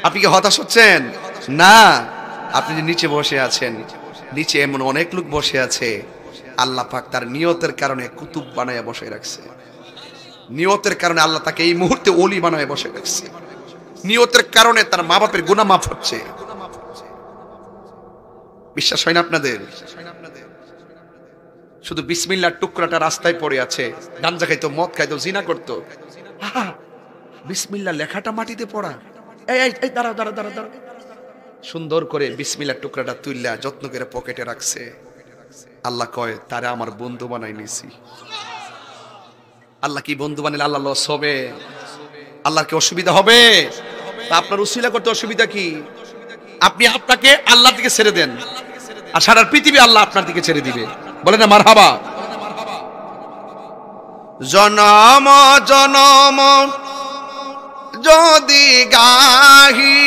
আপনি কি হতাশ হচ্ছেন? না, আপনি যে নিচে বসে আছেন, নিচে এমন অনেক লোক বসে আছে আল্লাহ পাক তার নিয়তের কারণে কুতুব বানায়া বসে রাখছে। নিয়তের কারণে আল্লাহ তাকে এই মুহূর্তে ওলি বানায় বসে গেছে। নিয়তের কারণে তার মা বাপের গুনাহ মাফ হচ্ছে। বিশ্বাস হয় না আপনাদের? শুধু বিসমিল্লাহর টুকরাটা রাস্তায় পড়ে আছে, গাঞ্জা খাইতো, মদ খাইতো, জিনা করতো, বিসমিল্লাহ লেখাটা মাটিতে পড়া। এই দাঁড়া দাঁড়া দাঁড়া দাঁড়া, সুন্দর করে বিসমিল্লাহর টুকরাটা তুইলা যত্ন করে পকেটে রাখছে। আল্লাহ কয় তারা আমার বন্ধু বানাই নিছি। আল্লাহ কি বন্ধু বানাইলে আল্লাহ লস হবে? আল্লাহর কি অসুবিধা হবে? তা আপনার উসিলা করতে অসুবিধা কি? আপনি আপনাকে আল্লাহর দিকে ছেড়ে দেন, আর সারা পৃথিবী আল্লাহ আপনার দিকে ছেড়ে দিবে। বলে না মারহাবা। জনম জনম যদি গাহি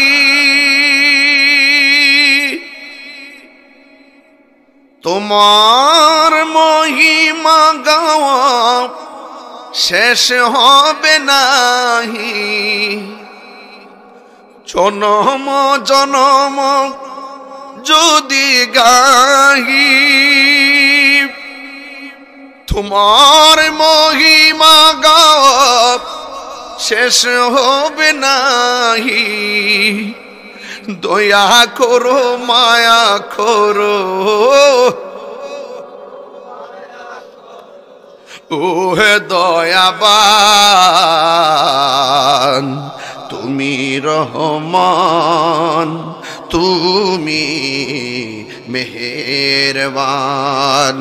তোমার মহিমা গাওয়া শেষ হবে নাহি। জনম জনম যদি গাহি তোমার মহিমা গাওয়া শেষ হবে নাহি। দয়া করো মায়া করো ওহে দয়াবান, তুমি রহমান, তুমি মেহেরবান,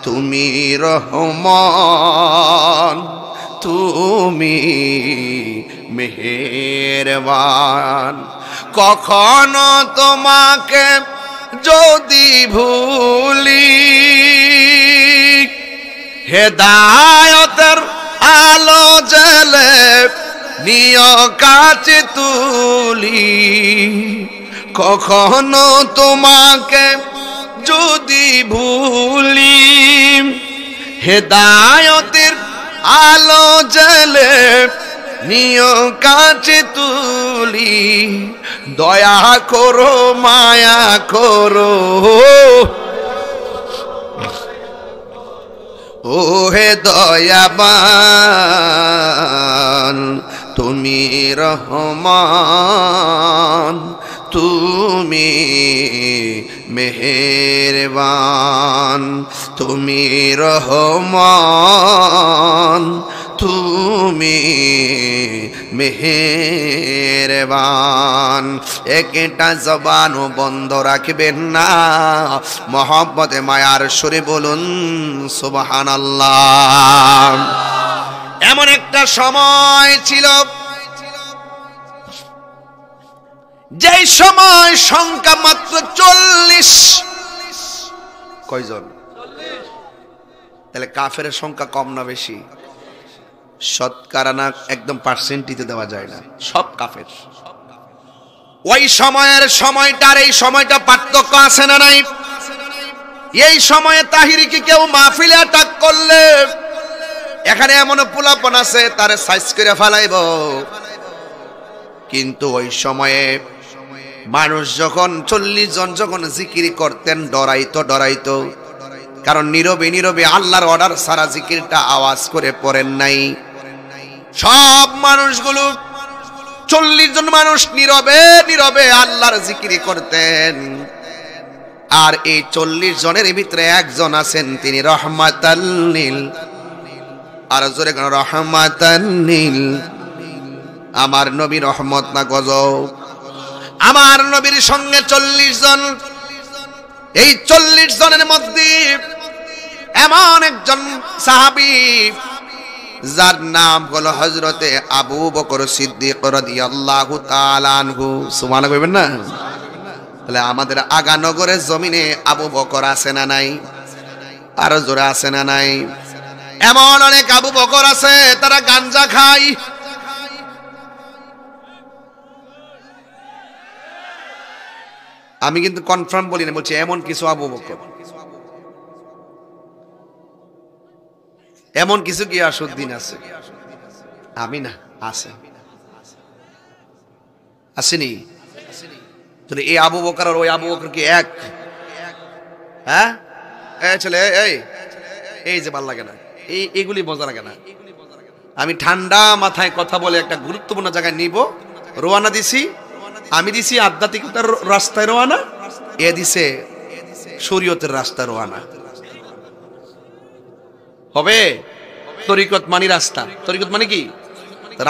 তুমি রহমান, তুমি মেহেরবান। কখনো তোমাকে যদি ভুলি হেদায়েতের আলো জ্বেলে নিয় কাছে তুলি। কখনো তোমাকে যদি ভুলি হেদায়েতের আলো জ্বেলে নিয় কাছে তুলি। দয়া করো মায়া করো ওহে দয়াবান, তুমি রহমান, তুমি মেহেরবান, তুমি রহমান, তুমি মেহেরবান। একটা জবানও বন্ধ রাখবেন না, মহব্বতে মায়ার সুরে বলুন সুবহানাল্লাহ। এমন একটা সময় ছিল যেই সময় সংখ্যা মাত্র 40। কয়জন? তাহলে কাফেরের সংখ্যা কম না বেশি? শতকরা না একদম পার্সেন্টিতে দেওয়া যায় না, সব কাফের। ওই সময়ের সময়টার এই সময়টা পার্থক্য আছে না নাই? এই সময়ে তাহিরিকে কেউ মাহফিলে অ্যাটাক করলে এখানে এমন পোলাপন আছে তারে সাইজ করে ফেলাইব। কিন্তু ওই সময়ে মানুষ যখন 40 জন যখন জিকির করতেন ডরাইতো, কারণ নীরবে নীরবে আল্লাহর অর্ডার সারা জিকিরটা আওয়াজ করে পড়েন নাই। সব মানুষগুলো 40 জন মানুষ নীরবে নীরবে আল্লাহর জিকির করতেন। আর এই 40 জনের ভিতরে একজন আছেন, তিনি রহমাতাল লিল, আর জোরে কোন রহমাতাল লিল। আমার নবী রহমত না গজব। আমার নবীর সঙ্গে 40 জন, এই 40 জনের মধ্যে এমন একজন সাহাবী যার নাম হলো হযরতে আবু বকর সিদ্দিক রাদিয়াল্লাহু তাআলা আনহু। সুবহানাল্লাহ কইবেন না? তাহলে আমাদের আগানগরের জমিনে আবু বকর আছে না নাই? আর জোরে আছে না নাই? এমন অনেক আবু বকর আছে তারা গাঞ্জা খায়। আমি কিন্তু কনফার্ম বলি না, বলছি এমন কিছু আবু বকর, এমন কিছু কি আসুদ্দিন আছে? আমি না, আছে, আসেনি? তাহলে এই আবু বকর আর ওই আবু বকর কি এক? হ্যাঁ, এই ছেলে, এই যে ভাল লাগে না, এইগুলি মজা লাগে না। আমি ঠান্ডা মাথায় কথা বলে একটা গুরুত্বপূর্ণ জায়গায় নিব, রওনা দিছি। আমি দিছি আধ্যাত্মিকতার রাস্তায় রওনা, এ দিছে শরীয়তের রাস্তায় রওনা। হবে তরিকত মানি রাস্তা। তরিকত মানে কি?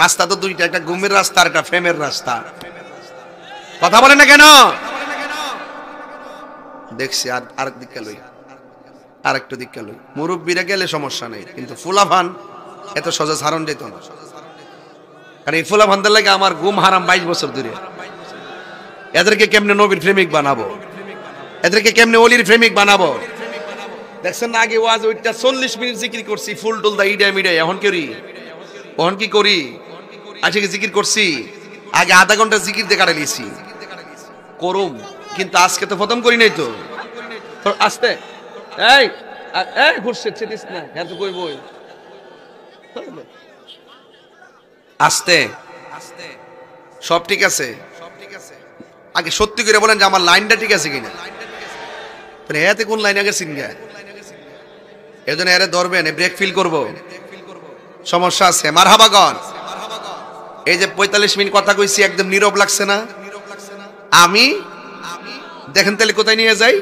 রাস্তা তো দুইটা, একটা ঘুমের রাস্তা আর একটা ফেমের রাস্তা। কথা বলে না কেন? দেখছি আর দিকে লই, আর একটু দিকে লই। মুরব্বীরা গেলে সমস্যা নেই, কিন্তু ফুলাফান এত সহজে ছাড়ন যেত না। কারণ এই ফুলাফানদের লাগে আমার ঘুম হারাম 22 বছর ধরে। এদেরকে কেমনে নবীর প্রেমিক বানাবো, এদেরকে কেমনে অলির প্রেমিক বানাবো? দেখছেন না, আগে ওয়াজ ওইটা 40 মিনিট জিকির করছি, ফুল টুল দা ইডা মিডা। এখন কি করি? আজকে জিকির করছি, আগে আধা ঘন্টা জিকির দিয়ে কাটাই লিছি করুম, কিন্তু আজকে তো খতম করি নাই তো। আস্তে এই এই ঘুরছে ছিটিস না, হ্যাঁ তো কই বই আস্তে আস্তে। সব ঠিক আছে? আগে সত্যি করে বলেন যে আমার লাইনটা ঠিক আছে কিনা। তাহলে এতে কোন লাইন আগে সিনগা, এজন্য এরে ধরবেন, ব্রেক ফিল করব, সমস্যা আছে। মারহাবা গন। এই যে 45 মিনিট কথা কইছি, একদম নীরব লাগছে না? আমি দেখেন তাহলে কোথায় নিয়ে যাই।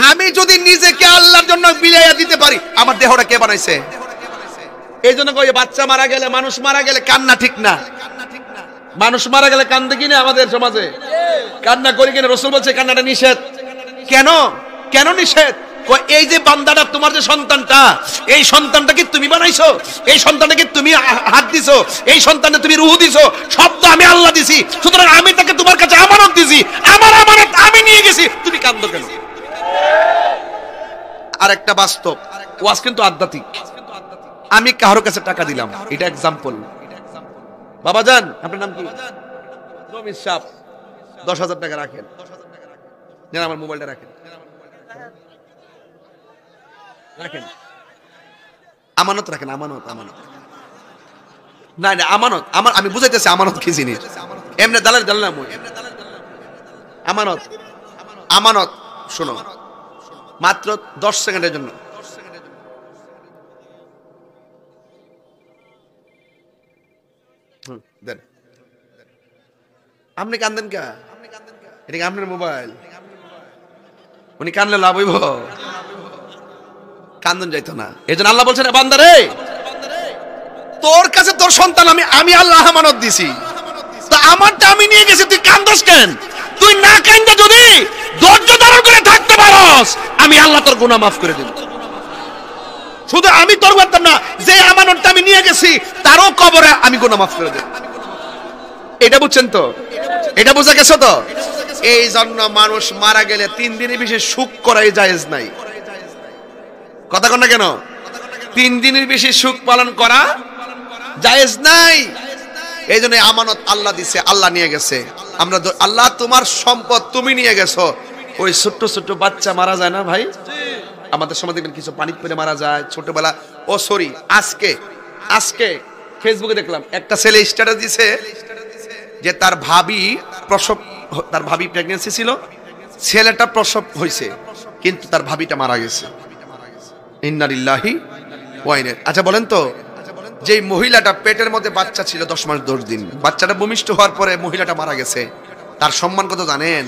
আমি যদি নিজেকে আল্লাহর জন্য বিলাইয়া দিতে পারি, আমার দেহটা কে বানাইছে? এই জন্য কই বাচ্চা মারা গেলে, মানুষ মারা গেলে কান্না ঠিক না। মানুষ মারা গেলে কান্দে কিনা আমাদের সমাজে? কান্না করি কিনা? রাসূল বলছে কান্নাটা নিষেধ। কেন? কেন নিষেধ? এই যে বান্দাটা, তোমার যে সন্তানটা, এই সন্তানটাকে তুমি বানাইছো, এই সন্তানটাকে তুমি হাত দিছো, এই সন্তানে তুমি রূহ দিছো, সব তো আমি আল্লাহ দিছি। সুতরাং আমি তাকে তোমার কাছে আমানত দিছি, আমার আমানত আমি নিয়ে গেছি, তুমি কান্দো কেন? আর একটা বাস্তব ওয়াজ কিন্তু আধ্যাত্মিক। আমি কারোর কাছে টাকা দিলাম, এটা एग्जांपल। বাবা জান, আপনার নাম কি? রমিজ সাহেব, 10,000 টাকা রাখেন। নেন আমার মোবাইলটা রাখেন, রাখেন, আমানত রাখেন। আমানত, আমানত না না, আমানত আমার, আমি বুঝাইতেছি আমানত কি জিনিস। এমনি দালাল দালাল মই আমানত। আমানত শোনো, মাত্র 10 সেকেন্ডের জন্য। দেন। আপনি কান্দেন কা? এটা আপনার মোবাইল, উনি কানলে লাভ হইব? কান্দন যাইতো না। এজন্য আল্লাহ বলছেন, বান্দা রে, তোর কাছে তোর সন্তান আমি আল্লাহ আমানত দিছি, তো আমারটা আমি নিয়ে গেছি, তুই কান্দস কেন? তুই না কান্দে যদি ধৈর্য ধারণ করে থাকতে পারস, আমি আল্লাহ তোর গুনাহ মাফ করে দেব। শুধু আমি তোর করতাম না, যে আমানতটা আমি নিয়ে গেছি তারও কবরে আমি গুনাহ মাফ করে দেব। এটা বুঝছেন তো? এটা বোঝা গেছে তো? এই জন্য মানুষ মারা গেলে 3 দিনের বেশি সুখ করাই জায়েজ নাই। কথা কন না কেন? 3 দিনের বেশি সুখ পালন করা জায়েজ নাই। এই জন্য আমানত আল্লাহ দিছে, আল্লাহ নিয়ে গেছে। আমরা আল্লাহ তোমার সম্পদ তুমি নিয়ে গেছো। ওই ছোট্ট ছোট্ট বাচ্চা মারা যায় না ভাই? আমাদের সময় দেখবেন কিছু পানি পড়ে মারা যায় ছোটবেলা। ও সরি, আজকে ফেসবুকে দেখলাম একটা ছেলে স্ট্যাটাস দিছে যে তার ভাবি প্রেগন্যান্সি ছিল, ছেলেটা প্রসব হয়েছে, কিন্তু তার ভাবিটা মারা গেছে। ইন্না লিল্লাহি ওয়া ইন্না। আচ্ছা বলেন তো, যে মহিলাটা পেটের মধ্যে বাচ্চা ছিল 10 মাস 10 দিন, বাচ্চাটা ভূমিষ্ঠ হওয়ার পরে মহিলাটা মারা গেছে, তার সম্মান কত জানেন?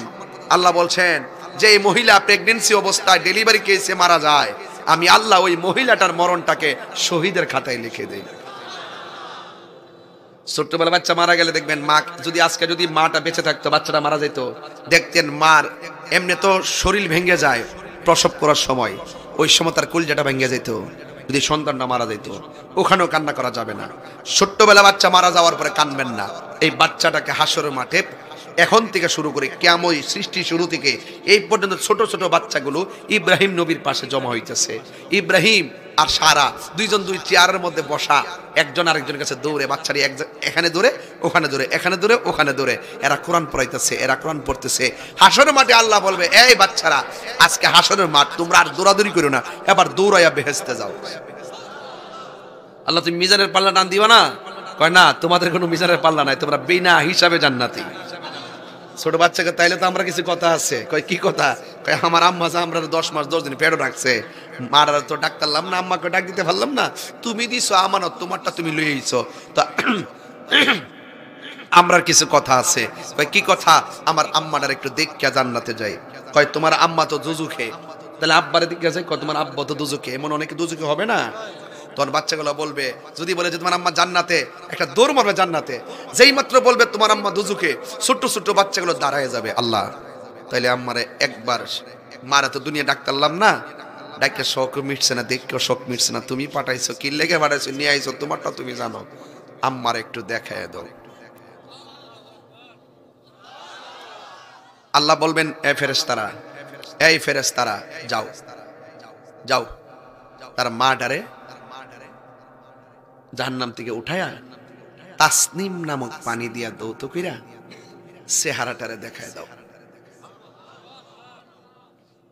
আল্লাহ বলছেন যে এই মহিলা প্রেগন্যান্সি অবস্থায় ডেলিভারি কেসে মারা যায়, আমি আল্লাহ ওই মহিলাটার মরণটাকে শহীদের খাতায় লিখে দেই। ছোট্টবেলা বাচ্চা মারা গেলে দেখবেন, মা আজকে যদি মাটা বেঁচে থাকতো, বাচ্চাটা মারা যেত, দেখতেন মার এমনি তো শরীর ভেঙে যায় প্রসব করার সময়, ওই সময় তার কলিজাটা ভেঙে যেত। যদি সন্তানটা মারা যেত, ওখানেও কান্না করা যাবে না। ছোট্টবেলা বাচ্চা মারা যাওয়ার পরে কানবেন না। এই বাচ্চাটাকে হাসরের মাঠে এখন থেকে শুরু করে কিয়ামত সৃষ্টি শুরু থেকে এই পর্যন্ত ছোট ছোট বাচ্চাগুলো ইব্রাহিম নবীর পাশে জমা হইতেছে। ইব্রাহিম আর সারা দুইজন দুই চেয়ারের মধ্যে বসা, একজন আরেকজনের কাছে দৌড়ে, বাচ্চারি এখানে দৌড়ে ওখানে দৌড়ে, এখানে দৌড়ে ওখানে দৌড়ে, এরা কোরআন পড়াইতেছে, এরা কোরআন পড়তেছে। হাসরের মাঠে আল্লাহ বলবে, এই বাচ্চারা, আজকে হাসরের মাঠ, তোমরা আর দৌড়াদৌড়ি করো না, এবার দৌড়াইয়া বেহেশতে যাও। আল্লাহ তুমি মিজানের পাল্লা টান দিবা না? কয় না, তোমাদের কোনো মিজানের পাল্লা নাই, তোমরা বিনা হিসাবে জান্নাতি। ছোট বাচ্চাকে তাইলে তো আমরা কিছু কথা আছে। কয় কি কথা? আমার আম্মা যে আমরা 10 মাস 10 দিন পেটে রাখছে, মারা তো ডাক্তারলাম না, আম্মাকে ডাক দিতে পারলাম না, তুমি দিছো আমানত, তোমারটা তুমি লই আইছো। তো আমরার কিছু কথা আছে। কয় কি কথা? আমার আম্মাটার একটু দেখিয়া জান্নাতে যাই। কয় তোমার আম্মা তো দুজুকে, তাহলে আব্বারে দেখিয়া যাই। কয় তোমার আব্বা তো দুজুকে, এমন অনেকে দুজুকে হবে না? তখন বাচ্চাগুলো বলবে, যদি বলে যে তোমার আম্মা জান্নাতে, একটা দৌড় মারবে জান্নাতে। যেই মাত্র বলবে তোমার আম্মা দুজুকে, ছোট্ট ছোট্ট বাচ্চাগুলো দাঁড়ায় যাবে। আল্লাহ, তাইলে আম্মারে একবার মারা তো দুনিয়া ডাক্তারলাম না, ডাক্তার শখ মিটছে না, দেখেও শখ মিটছে না, তুমি পাঠাইছো, কি লেগে পাঠাইছো, নিয়ে আইছো, তোমারটা তুমি জানো, আম্মার একটু দেখায় দাও। আল্লাহ বলবেন, এ ফেরেশতারা, এই ফেরেশতারা, যাও যাও, তার মাটারে জাহান্নাম থেকে উঠায়া তাসনিম নামক পানি দিয়া দৌত কইরা চেহারাটারে দেখায় দাও।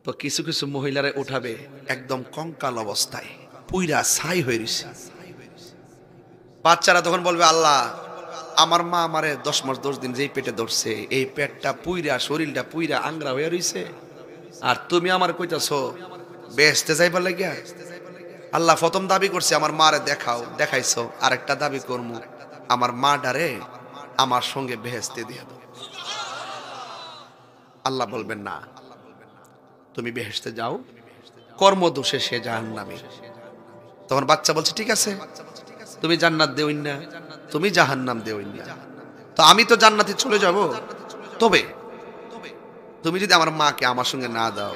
তো কিছু কিছু মহিলারে উঠাবে একদম কঙ্কাল অবস্থায়, পুইরা ছাই হয়ে রইছে। বাচ্চারা তখন বলবে, আল্লাহ, আমার মা আমারে 10 মাস 10 দিন যেই পেটে ধরছে, এই পেটটা পুইরা, শরীরটা পুইরা আংরা হয়ে রইছে, আর তুমি আমার কইতাছো বেহেশতে যাইবার লাগিয়া। আল্লাহ প্রথম দাবি করছে আমার মারে দেখাও, দেখাইছো। আরেকটা দাবি করমু, আমার মা ডারে আমার সঙ্গে বেহেশতে দিয়ে দাও। আল্লাহ বলবেন, না, তুমি বেহেশতে যাও, কর্মদোষে সে জাহান্নামী। তখন বাচ্চা বলছে, ঠিক আছে, তুমি জান্নাত দেওইন না, তুমি জাহান্নাম দেওইন না, তো আমি তো জান্নাতে চলে যাব। তবে তুমি যদি আমার মাকে আমার সঙ্গে না দাও,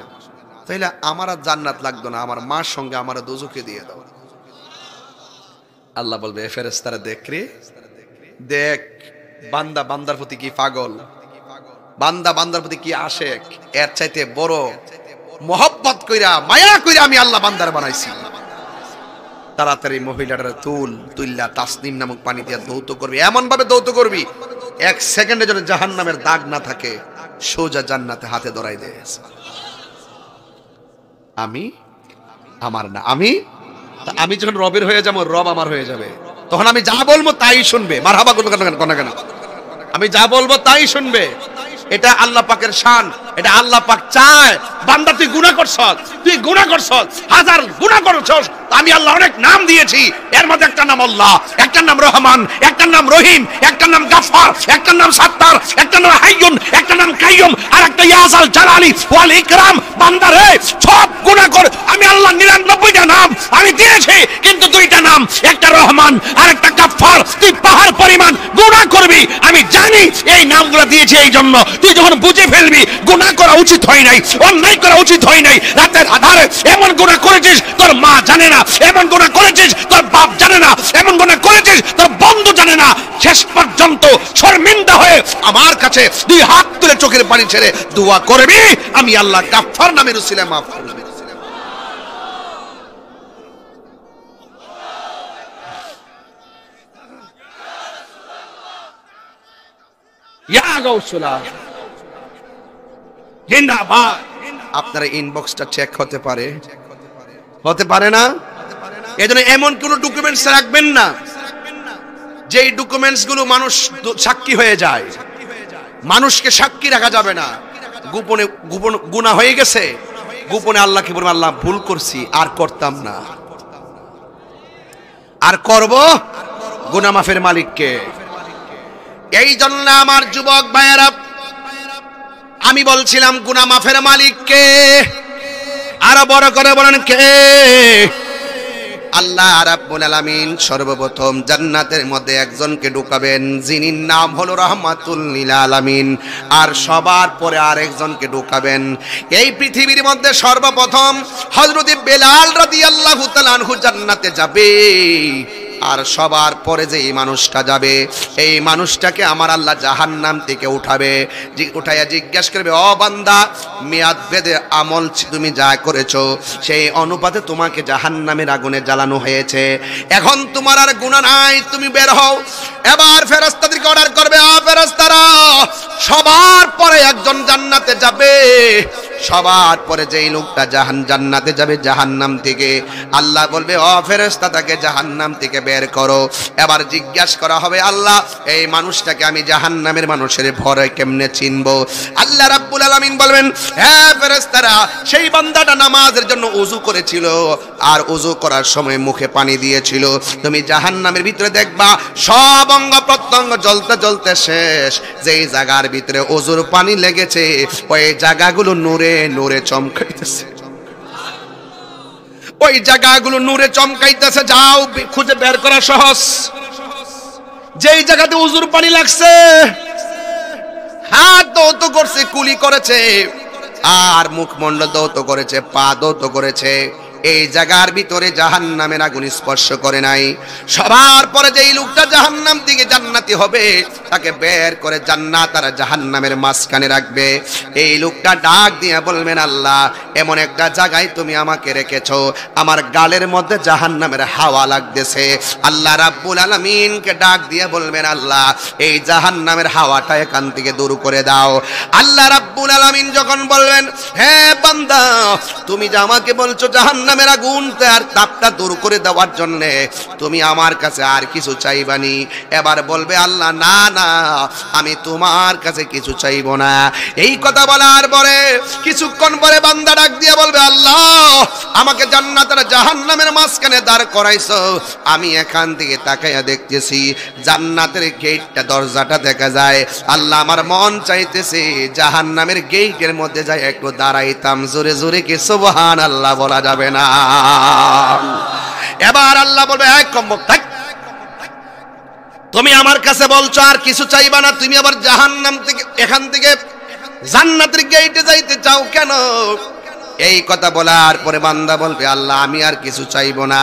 তাহলে আমার আর জান্নাত লাগতো না, আমার মার সঙ্গে আমার দোজখে দিয়ে দাও। আল্লাহ বলবে, ফেরেশতারা দেখ রে, দেখ বান্দা বান্দার প্রতি কি পাগল, বান্দা বান্দার প্রতি কি আশেক, এর চাইতে বড় মোহব্বত কইরা মায়া কইরা আমি আল্লাহ বান্দার বানাইছি। তাড়াতাড়ি মহিলাটার তুল্লা তাসনিম নামক পানি দিয়ে দৌত করবি, এমন ভাবে দৌত করবি 1 সেকেন্ডের জন্য জাহান্নামের দাগ না থাকে, সোজা জান্নাতে হাতে ধরাই দেয়। আমি আমার না, আমি যখন রবের হয়ে যাবো, রব আমার হয়ে যাবে, তখন আমি যা বলবো তাই শুনবে। মারহাবা কেন, আমি যা বলবো তাই শুনবে। এটা আল্লাহ পাকের শান, এটা আল্লাহ পাক চায়। বান্দা তুই গুনাহ করছস, হাজার গুনাহ করছস, আমি আল্লাহ অনেক নাম দিয়েছি, এর মধ্যে একটা নাম আল্লাহ, একটা নাম রহমান, একটা নাম রহিম, একটা নাম গাফফার, একটা নাম সাত্তার, একটা নাম হাইয়ুন, একটা নাম কাইয়ুম, আর একটা ইয়াজাল জালালি ওয়াল ইকরাম। বান্দা রে, সব গুনাহ কর, আমি আল্লাহ 99টা নাম আমি দিয়েছি, কিন্তু 2টা নাম, একটা রহমান আর একটা গাফফার। তুই পাহাড় পরিমাণ গুনাহ করবি, আমি জানি এই নামগুলো দিয়েছি এই জন্য। তুই যখন বুঝে ফেলবি গুনাহ করা উচিত হয় নাই, অন্যায় করা উচিত হয় নাই, রাতের আধারে এমন গুনাহ করেছিস তোর মা জানে না, এমন গুনাহ করেছিস তোর বাপ জানে না, এমন গুনাহ করেছিস তোর বন্ধু জানে না, শেষ পর্যন্ত শর্মিন্দা হয়ে আমার কাছে 2 হাত তুলে চোখের পানি ছেড়ে দোয়া করবি, আমি আল্লাহ গাফফার নামের উসিলায় মাফ করে দেব। ইয়া গাউসুল্লাহ জিন্দাবাদ। আপনার ইনবক্সটা চেক হতে পারে না? এজন্য এমন কোন ডকুমেন্টস রাখবেন না যেই ডকুমেন্টস গুলো মানুষ সাক্ষী হয়ে যায়। মানুষকে সাক্ষী রাখা যাবে না। গোপনে গুনাহ হয়ে গেছে, গোপনে আল্লাহকে বলবেন, আল্লাহ ভুল করছি, আর করতাম না, আর করব গুনাহ মাফের মালিককে। এই জন্য আমার যুবক ভাইয়েরা, আমি বলছিলাম গুনাহ মাফের মালিককে, আরো বড় করে বলেন কে? আল্লাহ রাব্বুল আলামিন সর্বপ্রথম জান্নাতের মধ্যে একজনকে ঢুকাবেন, যিনি নাম হলো রাহমাতুল লিল আলামিন, আর সবার পরে আরেকজনকে ঢুকাবেন। এই পৃথিবীর মধ্যে সর্বপ্রথম হযরত বেলাল রাদিয়াল্লাহু তাআলা আনহু জান্নাতে যাবে, আর সবার পরে যে এই মানুষটা যাবে, এই মানুষটাকে আমার আল্লাহ জাহান্নাম থেকে উঠাবে, উঠাইয়া জিজ্ঞাসা করবে, ও বান্দা, মেয়াদ ভেদে আমল তুমি যা করেছো সেই অনুপাতে তোমাকে জাহান্নামের আগুনে জ্বালানো হয়েছে, এখন তোমার আর গুনাহ নাই, তুমি বের হও। এবার ফেরেশতাদেরকে অর্ডার করবে, ফেরেশতারা, সবার পরে একজন জান্নাতে যাবে, সবার পরে যেই লোকটা জান্নাতে যাবে জাহান্নাম থেকে, আল্লাহ বলবে ও ফেরেশতা তাকে জাহান্নাম থেকে বের করো। এবার জিজ্ঞাসা করা হবে আল্লাহ এই মানুষটাকে আমি জাহান্নামের মানুষের ভরে কেমনে চিনবো? আল্লাহ রাব্বুল আলামিন বলবেন হ্যাঁ ফেরেশতারা, সেই বান্দাটা নামাজের জন্য ওযু করেছিল আর ওযু করার সময় মুখে পানি দিয়েছিল। তুমি জাহান্নামের ভিতরে দেখবা সব অঙ্গ প্রত্যঙ্গ জ্বলতে জ্বলতে শেষ। যেই জায়গার ভিতরে ওযুর পানি লেগেছে ওই জায়গাগুলো নূরে নূরে চমকাইতেছে, ওই জায়গাগুলো নূরে চমকাইতেছে। যাও খুঁজে বের করা সহজ। যেই জায়গাতে ওযুর পানি লাগছে, হাত দৌত করছে, কুলি করেছে, আর মুখমণ্ডল দৌত করেছে, পা দৌত করেছে, এই জায়গার ভিতরে জাহান্নামের আগুন স্পর্শ করে নাই। সবার পরে যেই লোকটা জাহান্নাম থেকে জান্নাতি হবে তাকে বের করে জান্নাত আর জাহান্নামের মাঝখানে রাখবে। এই লোকটা ডাক দিয়ে বলবেন আল্লাহ এমন একটা জায়গায় তুমি আমাকে রেখেছো, আমার গালের মধ্যে জাহান্নামের হাওয়া লাগতেছে। আল্লাহ রাব্বুল আলামিনকে ডাক দিয়ে বলবেন আল্লাহ এই জাহান্নামের হাওয়াটা এখান থেকে দূর করে দাও। আল্লাহ রাব্বুল আলামিন যখন বলবেন হ্যাঁ বান্দা তুমি যে আমাকে বলছো জাহান্নামের আগুন আর তাপটা দূর করে দেওয়ার জন্য তুমি আমার কাছে আর কিছু চাইবানি, এবার বলবে আল্লাহ না না আমি তোমার কাছে কিছু চাইবো না। এই কথা বলার পরে কিছুক্ষণ পরে বান্দা ডাক দিয়ে বলবে আল্লাহ আমাকে জান্নাত আর জাহান্নামের মাঝখানে দাঁড় করাইছো, আমি এখান থেকে তাকাইয়া দেখতেছি জান্নাতের গেটটা দরজাটা দেখা যায়। আল্লাহ আমার মন চাইতেছে জাহান্নামের গেটের মধ্যে যাই একটু দাঁড়াইতাম। জোরে জোরে কি সুবহানাল্লাহ বলা যাবে না? এবার আল্লাহ বলবে এক কম্বক থাক, তুমি আমার কাছে বলছো আর কিছু চাইবা না, তুমি আবার জাহান্নাম থেকে এখান থেকে জান্নাতের গেটে যাইতে চাও কেন? এই কথা বলার পরে বান্দা বলবে আল্লাহ আমি আর কিছু চাইবো না।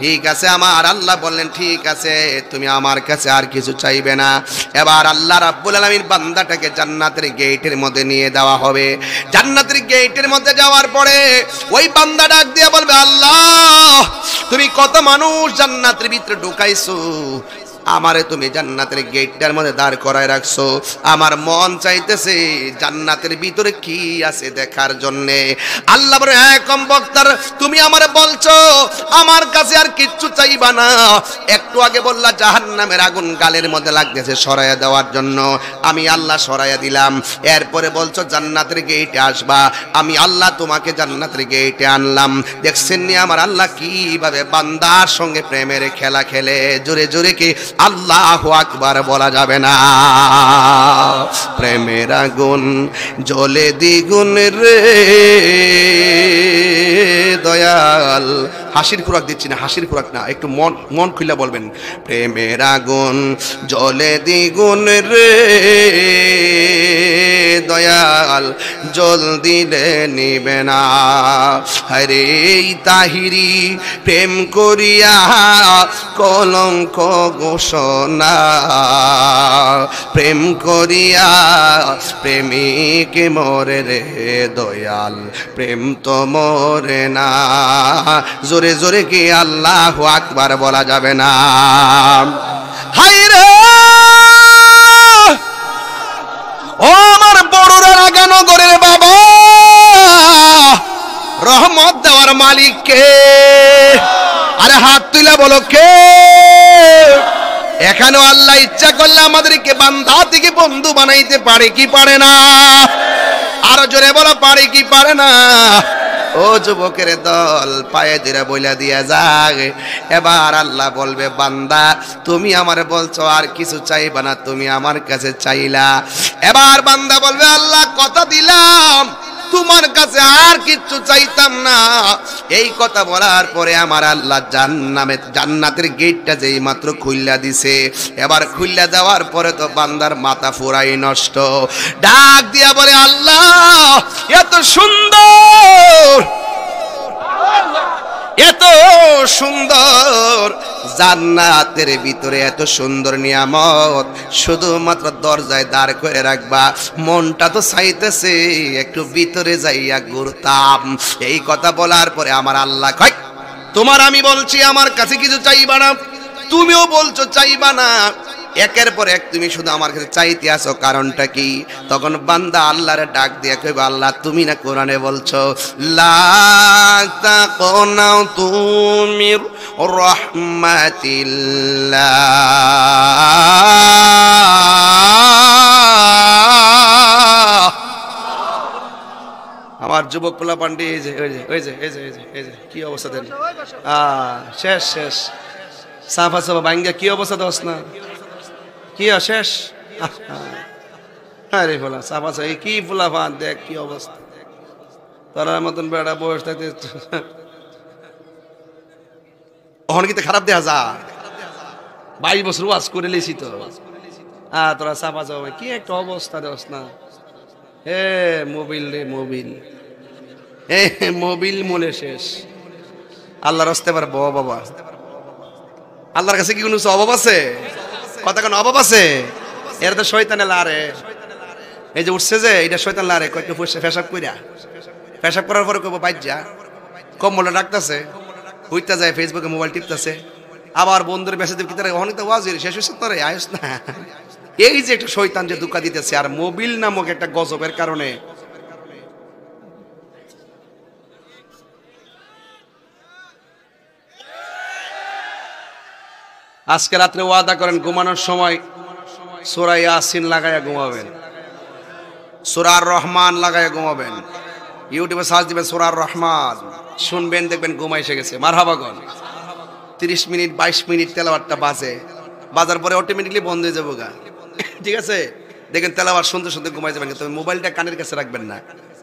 ঠিক আছে আমার আল্লাহ বললেন ঠিক আছে তুমি আমার কাছে আর কিছু চাইবে না। এবার আল্লাহ রাব্বুল আলামিন বান্দাটাকে জান্নাতের গেটের মধ্যে নিয়ে দেওয়া হবে। জান্নাতের গেটের মধ্যে যাওয়ার পরে ওই বান্দা ডাক দিয়ে বলবে আল্লাহ তুমি কত মানুষ জান্নাতের ভিতরে ঢুকাইছো, আমারে তুমি জান্নাতের গেটটার মধ্যে দাঁড় করায় রাখছো, আমার মন চাইতেছে জান্নাতের ভিতরে কি আছে দেখার জন্য। আল্লাহ বলে হ্যাঁ কম বক্তার তুমি আমারে বলছো আমার কাছে আর কিচ্ছু চাইবা না, একটু আগে বললা জাহান্নামের আগুন গালের মধ্যে লাগতেছে সরাইয়া দেওয়ার জন্য, আমি আল্লাহ সরাইয়া দিলাম। এরপরে বলছো জান্নাতের গেটে আসবা, আমি আল্লাহ তোমাকে জান্নাতের গেটে আনলাম। দেখছেন নি আমার আল্লাহ কিভাবে বান্দার সঙ্গে প্রেমের খেলা খেলে? জোরে জোরে কি আল্লাহু আকবার বলা যাবে না? প্রেমের আগুন জ্বলে দ্বিগুণ রে দয়াল। হাসির খোরাক দিচ্ছি না, হাসির খোরাক না, একটু মন খুলে বলবেন প্রেমের আগুন জ্বলে দ্বিগুণ রে দয়াল, জল দিলে নিবে না। হরে তাহিরি প্রেম করিয়া কলঙ্ক ঘোষণা, প্রেম করিয়া প্রেমিক মরে রে দয়াল, প্রেম তো মরে না। জোরে জোরে কি আল্লাহু আকবার বলা যাবে না? হায় রে ও আমার বড়রা রাগানগরের বাবা, রহমত দেওয়ার মালিক কে? আরে হাত তুলে বলো কে? এখানেও আল্লাহ ইচ্ছা করলে আমাদেরকে বান্দা থেকে বন্ধু বানাইতে পারে কি পারে না? আরো জোরে বলো পারে কি পারে না? ও যুবকের দল পায়ে ধরে বইলা দিয়া যাক। এবার আল্লাহ বলবে বান্দা তুমি আমারে বলছো আর কিছু চাইবা না, তুমি আমার কাছে চাইলা। এবার বান্দা বলবে আল্লাহ কথা দিলাম তোমার কাছে আর কিচ্ছু চাইতাম না। এই কথা বলার পরে আমার আল্লাহ জান্নাতের গেটটা যেই মাত্র খুইল্লা দিছে, এবার খুইল্লা দেওয়ার পরে তো বান্দার মাথা পুরাই নষ্ট। ডাক দিয়া বলে আল্লাহ এত সুন্দর, এত সুন্দর জান্নাতের ভিতরে এত সুন্দর নিয়ামত, শুধুমাত্র দরজায় দাঁড় করে রাখবা, মনটা তো চাইতেছে একটু ভিতরে যাইয়া ঘুরতাম। এই কথা বলার পরে আমার আল্লাহ কয় তোমার আমি বলছি আমার কাছে কিছু চাইবা না, তুমিও বলছো চাইবা না, একের পর এক তুমি শুধু আমার কাছে চাইতে আসো, কারণটা কি? তখন বান্দা আল্লাহরে ডাক দিয়ে কইবে, আল্লাহ তুমি না কোরআনে বলছো লা তাকুনাতু মির রাহমাতিল্লাহ। আমার যুবক পোলা পান্ডি এই যে কি অবস্থা দেন, শেষ শেষ সাফা সাফা ভাঙ্গা কি অবস্থা দোস না কি শেষ। আরে বলা সাফা সাফা কি পোলা পান দেখ কি অবস্থা, তার মতন বেড়া বয়স থাকতে ওখানে কিন্তু খারাপ দেখা যা 22 বছর ওয়াজ করে লেছি তো। তোরা সাফা সাফা কি একটা অবস্থা দোস না। হে মোবিল রে মোবিল, হে মোবিল মনে শেষ। আল্লাহর রাস্তায় পার বাবা, আল্লাহর কাছে কি কোনো অভাব আছে? কথা কোনো অভাব আছে? এর তো শয়তানে লারে, এই যে উঠছে যে এটা শয়তান লারে কয়েকটা পেশাব কইরা, পেশাব করার পরে কইব বাইর যা, কম্বলটা ডাকতেছে, হইতা যায় ফেসবুকে মোবাইল টিপতেছে, আবার বন্ধুর মেসেজ কি তারা অনেক ওয়াজ শেষ হয়েছে তোরে আয়স না। এই যে একটা শয়তান যে ধোঁকা দিতেছে, আর মোবিল নামক একটা গজবের কারণে আজকে রাত্রে ওয়াদা করেন ঘুমানোর সময় সূরা ইয়াসিন লাগায়া ঘুমাবেন, সূরা আর রহমান লাগায়া ঘুমাবেন। ইউটিউবে সার্চ দিবেন সূরা আর রহমান, শুনবেন দেখবেন ঘুম এসে গেছে। মারহাবাগন 30 মিনিট 22 মিনিট তেলাওয়াতটা বাজার পরে অটোমেটিকলি বন্ধ হয়ে যাবো গা, ঠিক আছে? দেখেন তেলাওয়াত শুনতে শুনতে ঘুমাই যাবেন। তবে মোবাইলটা কানের কাছে রাখবেন না,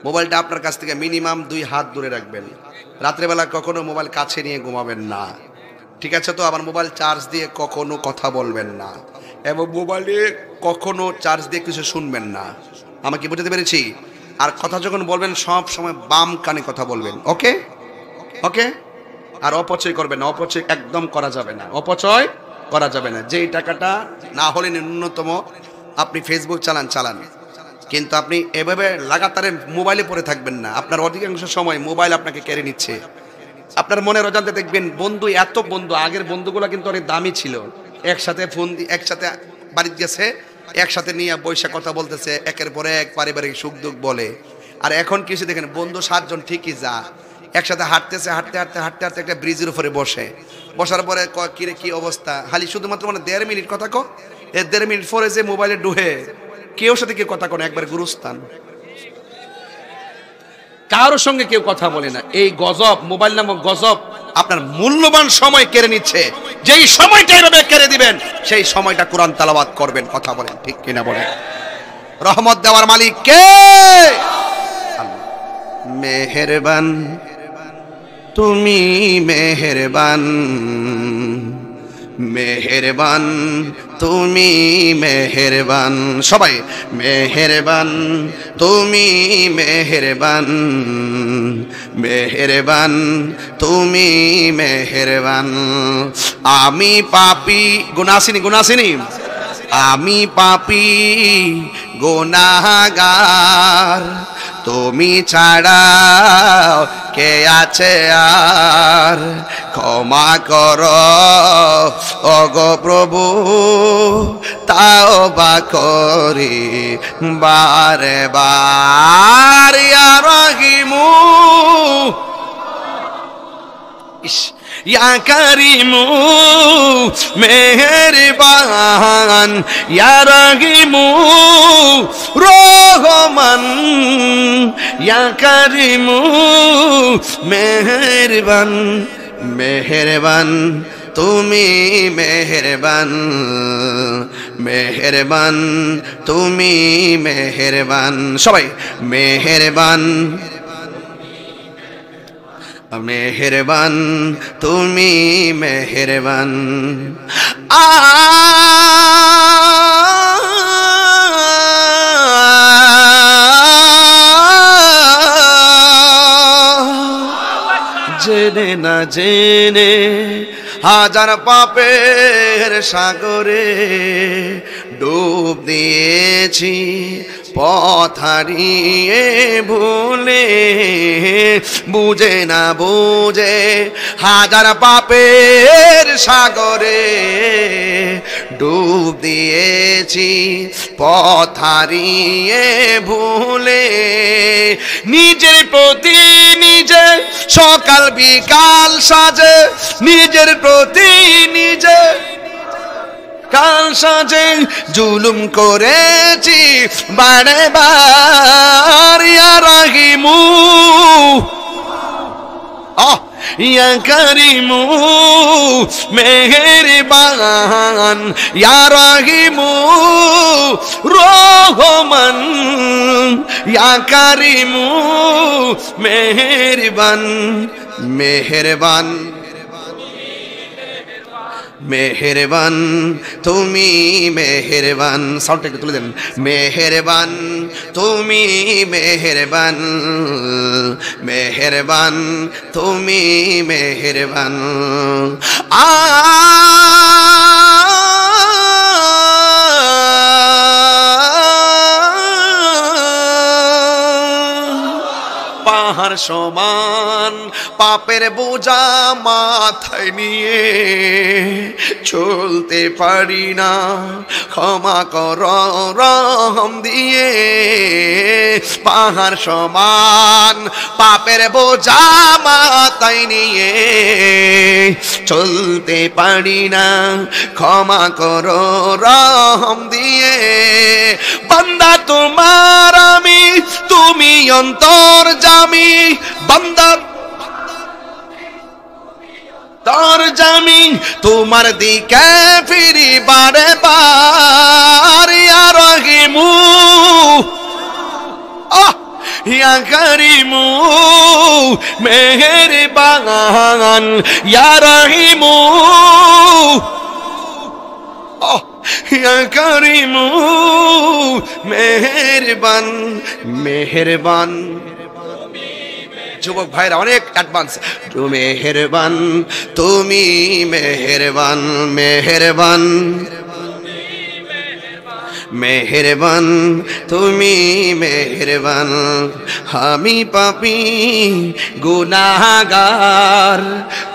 মোবাইলটা আপনার কাছ থেকে মিনিমাম 2 হাত দূরে রাখবেন। রাত্রেবেলা কখনো মোবাইল কাছে নিয়ে ঘুমাবেন না, ঠিক আছে? তো আবার মোবাইল চার্জ দিয়ে কখনো কথা বলবেন না, এবং মোবাইলে কখনো চার্জ দিয়ে কিছু শুনবেন না। আমাকে বুঝতে পেরেছি? আর কথা যখন বলবেন সব সময় বাম কানে কথা বলবেন, ওকে ওকে? আর অপচয় করবেন না, অপচয় একদম করা যাবে না, অপচয় করা যাবে না। যেই টাকাটা না হলে ন্যূনতম আপনি ফেসবুক চালান, কিন্তু আপনি এভাবে লাগাতারে মোবাইলে পড়ে থাকবেন না। আপনার অধিকাংশ সময় মোবাইল আপনাকে কেড়ে নিচ্ছে। আপনার মনের অজান্তে দেখবেন বন্ধু, এত বন্ধু, আগের বন্ধুগুলো কিন্তু অনেক দামি ছিল, একসাথে ফোন একসাথে বাড়িতে গেছে, একসাথে নিয়ে বৈশা কথা বলতেছে, একের পরে এক পারিবারিক সুখ দুঃখ বলে। আর এখন কিছু দেখেন বন্ধু 7 জন ঠিকই যা একসাথে হাঁটতেছে, হাঁটতে একটা ব্রিজের উপরে বসার পরে কিরে কি অবস্থা, খালি শুধুমাত্র মানে 1.5 মিনিট কথা কো, এর 1.5 মিনিট পরে যে মোবাইলে ডুহে কেউ সাথে কেউ কথা কো না, একবার গুরুস্থান, কারোর সঙ্গে কেউ কথা বলে না। এই গজব, মোবাইল নামক গজব আপনার মূল্যবান সময় কেড়ে নিচ্ছে। যেই সময়টা এভাবে কেড়ে দিবেন সেই সময়টা কোরআন তেলাওয়াত করবেন। কথা বলেন ঠিক কিনা বলেন? রহমত দেওয়ার মালিক কে? মেহেরবান তুমি, মেহেরবান, মেহেরবান তুমি, মেহেরবান, সবাই মেহেরবান তুমি, মেহেরবান, মেহেরবান তুমি, মেহেরবান। আমি পাপী গুনাহগার, আমি পাপী গুনাহগার, তুমি ছাড়া কে আছে আর, ক্ষমা করো ওগো প্রভু, তাওবা করি বারে বার, ইয়া রহিমু ইয়া করিমু মেহেরবান, ইয়া রহিমু রহমান, ইয়া করিমু মেহেরবান, মেহেরবান তুমি, মেহেরবান, মেহেরবান তুমি, মেহেরবান, সবাই মেহেরবান, মেহেরবান তুমি, মেহেরবান। জেনে না জেনে হাজার পাপের সাগরে ডুব দিয়েছি, পথ হারিয়ে ভুলে বুঝে না বুঝে হাজার পাপের সাগরে ডুব দিয়েছি পথ হারিয়ে ভুলে নিজের প্রতি নিজে সকাল বিকাল সাজে নিজের প্রতি নিজে কাল সাজে জুলুম করেছি বারে বার ইয়া রাহিমু ইয়া করিমু মেহেরবান ইয়া রাহিমু রহমান ইয়া করিমু মেহেরবান মেহেরবান মেহেরবান তুমি মেহেরবান সাউন্ডটা একটু তুলে দেন মেহেরবান তুমি মেহেরবান মেহেরবান তুমি মেহেরবান পাহাড় সমান পাপের বোঝা মাথায় নিয়ে চলতে পারি না ক্ষমা কর রহম দিয়ে পাহাড় সমান পাপের বোঝা মাথায় নিয়ে চলতে পারি না ক্ষমা কর রহম দিয়ে বান্দা তোমার আমি তুমি অন্তর জামি বান্দা তোর জামি তোমার দিকে ফিরি বারে বার ইয়া রাহিমু ইয়া করিমু মেহেরবান ইয়া রাহিমু ইয়া করিমু মেহেরবান মেহেরবান যুবক ভাইরা অনেক অ্যাডভান্স মেহেরবান তুমি মেহেরবান মেহেরবান মেহেরবান তুমি মেহেরবান আমি পাপী গুনাহগার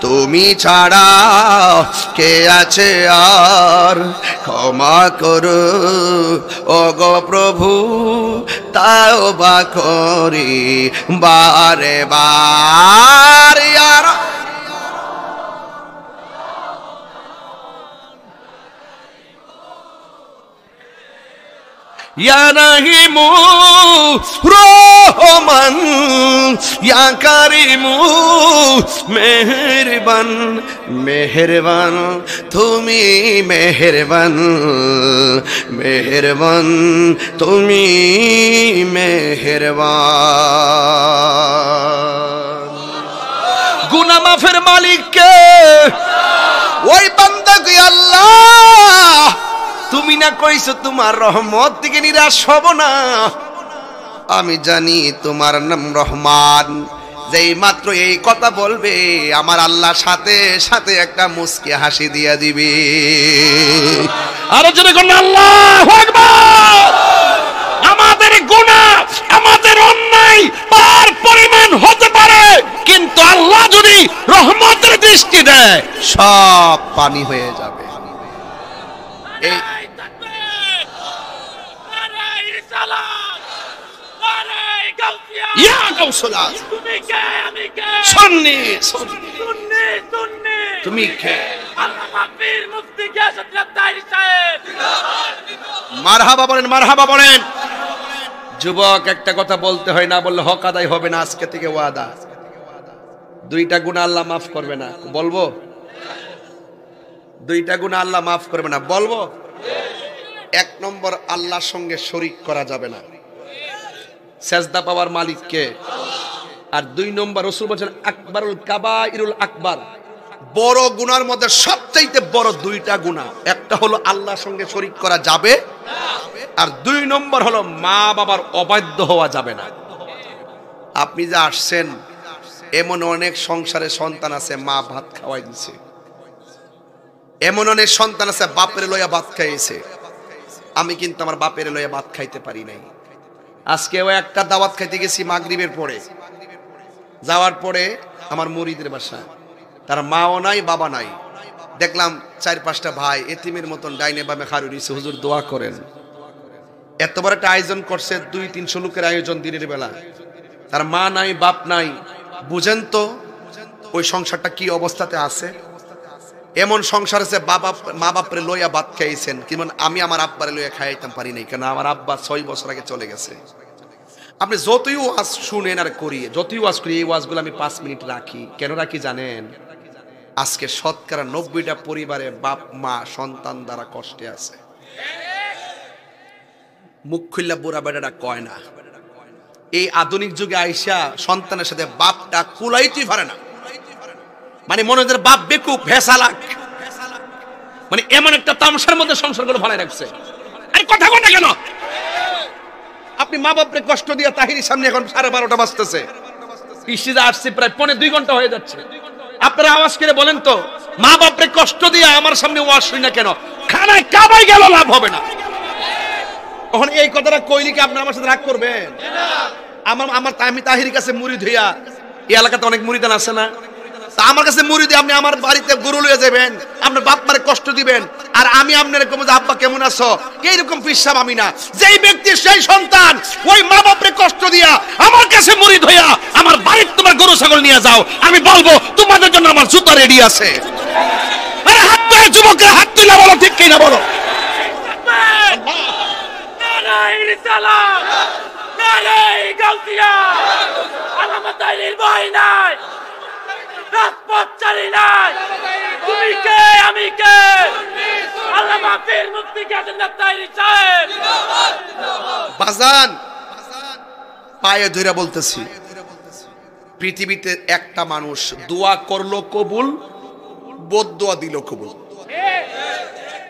তুমি ছাড়া কে আছে আর ক্ষমা করো ওগো প্রভু তাওবা করি বারে বার ইয়া রাহিমু রহমান ইয়া করিমু মেহেরবান মেহেরবান তুমি মেহেরবান মেহেরবান তুমি মেহেরবান গুনাহ মাফের মালিক কে ওই বান্দা কি আল্লাহ তুমি না কইছো তোমার রহমত থেকে নিরাশ হব না আমি জানি তোমার নাম রহমান যেই মাত্র এই কথা বলবে আমার আল্লাহ সাথে সাথে একটা মুস্কি হাসি দিয়া দিবে আর জোরে কোন আল্লাহু আকবার আমাদের গুনাহ আমাদের অন্যায় পার পরিমাণ হতে পারে কিন্তু আল্লাহ যদি রহমতের দৃষ্টি দেয় সব পানি হয়ে যাবে এই ইয়া গাউসুল্লাহ তুমি কে আমি কে সুন্নি সুন্নি তুমি কে আল্লাহ মাহফিল মুফতি গিয়াসউদ্দিন তাইরি সাহেব মারহাবা বলেন মারহাবা বলেন যুবক একটা কথা বলতে হয় না বললে হক আদায় হবে না আজকে থেকে ওয়াদা দুইটা গুনাহ আল্লাহ maaf করবে না বলবো দুইটা গুনাহ আল্লাহ maaf করবে না বলবো এক নম্বর আল্লাহর সঙ্গে শরীক করা যাবে না সেজদা পাওয়ার মালিক কে আর দুই নম্বর রাসূল বলেন আকবারুল কাবাইরুল আকবার বড় গুনার মধ্যে সবচাইতে বড় দুইটা গুনাহ একটা হলো আল্লাহর সঙ্গে শরীক করা যাবে আর দুই নম্বর হলো মা বাবার অবাধ্য হওয়া যাবে না আপনি যে আসছেন এমন অনেক সংসারে সন্তান আছে মা ভাত খাওয়াই দিছে এমন অনেক সন্তান আছে বাপের লইয়া ভাত খাইছে আমি কিন্তু আমার বাপের লইয়া ভাত খাইতে পারি নাই আজকেও একটা দাওয়াত খাইতে গেছি মাগরিবের পরে, যাওয়ার পরে আমার মুরিদের বাসা, তার মাও নাই বাবা নাই, দেখলাম 4-5টা ভাই এতিমের মতন ডাইনে বামে খাড়ি রইছে, হুজুর দোয়া করেন। এত বড় একটা আয়োজন করছে, 200-300 লোকের আয়োজন দিনের বেলা, তার মা নাই বাপ নাই, বুঝেন তো ওই সংসারটা কি অবস্থাতে আছে। এমন সংসার আছে মা বাপরে লইয়া ভাত খাইছেন, কিন্তু আমি আমার আব্বারে লইয়া খাইতাম পারি নাই, কেন আমার আব্বা 6 বছর আগে চলে গেছে। আপনি যতই ওয়াজ শুনেন আর করি, যতই ওয়াজ করি, এই ওয়াজগুলো আমি 5 মিনিট রাখি। কেন রাখি জানেন? আজকে শতকরা 90টা পরিবারে বাপ মা সন্তান দ্বারা কষ্টে আছে। মুখ খুললা বুড়া বেটাটা কয় না, এই আধুনিক যুগে আইসা সন্তানের সাথে বাপটা কুলাইতেই পারে না। মানে মনে হয় বাপ বেকুব ভেসালাক, মানে এমন একটা তামসার মধ্যে সংসারগুলো ভালো রাখছে। আরে কথা বল না কেন? আপনি মা বাপরে কষ্ট দিয়ে তাহিরির সামনে এখন 12:30 বাজতেছে, পিসিদা আসছে প্রায় 2.5 ঘন্টা হয়ে যাচ্ছে। আপনারা আওয়াজ করে বলেন তো, মা বাপরে কষ্ট দিয়ে আমার সামনে ওয়াজ শুনি না কেন? খানায় কাবাই গেল লাভ হবে না। এখন এই কথাটা কইলি কি আপনি আমার সাথে রাগ করবেন? আমি তাহিরির কাছে মুরিদ হইয়া, এই এলাকাতে অনেক মুরিদান আছে না, তা আমার কাছে মুরিদ, আপনি আমার বাড়িতে গরু লইয়া যাবেন, আপনার বাপ মারে কষ্ট দিবেন, আর আমি আপনার কম যে আব্বা কেমন আছো, এইরকম পিসাব আমি না। যেই ব্যক্তি সেই সন্তান ওই মা বাপরে কষ্ট দিয়া আমার কাছে মুরিদ হইয়া আমার বাড়িতে তোমার গরু ছাগল নিয়ে যাও, আমি বলবো তোমাদের জন্য আমার জুতা রেডি আছে। আরে হাত তুলে যুবকরা হাত তুলে বলো, ঠিক কিনা বলো? বাজান পায়ে ধরে বলতেছি, পৃথিবীতে একটা মানুষ দোয়া করলো কবুল, বদদোয়া দিল কবুল।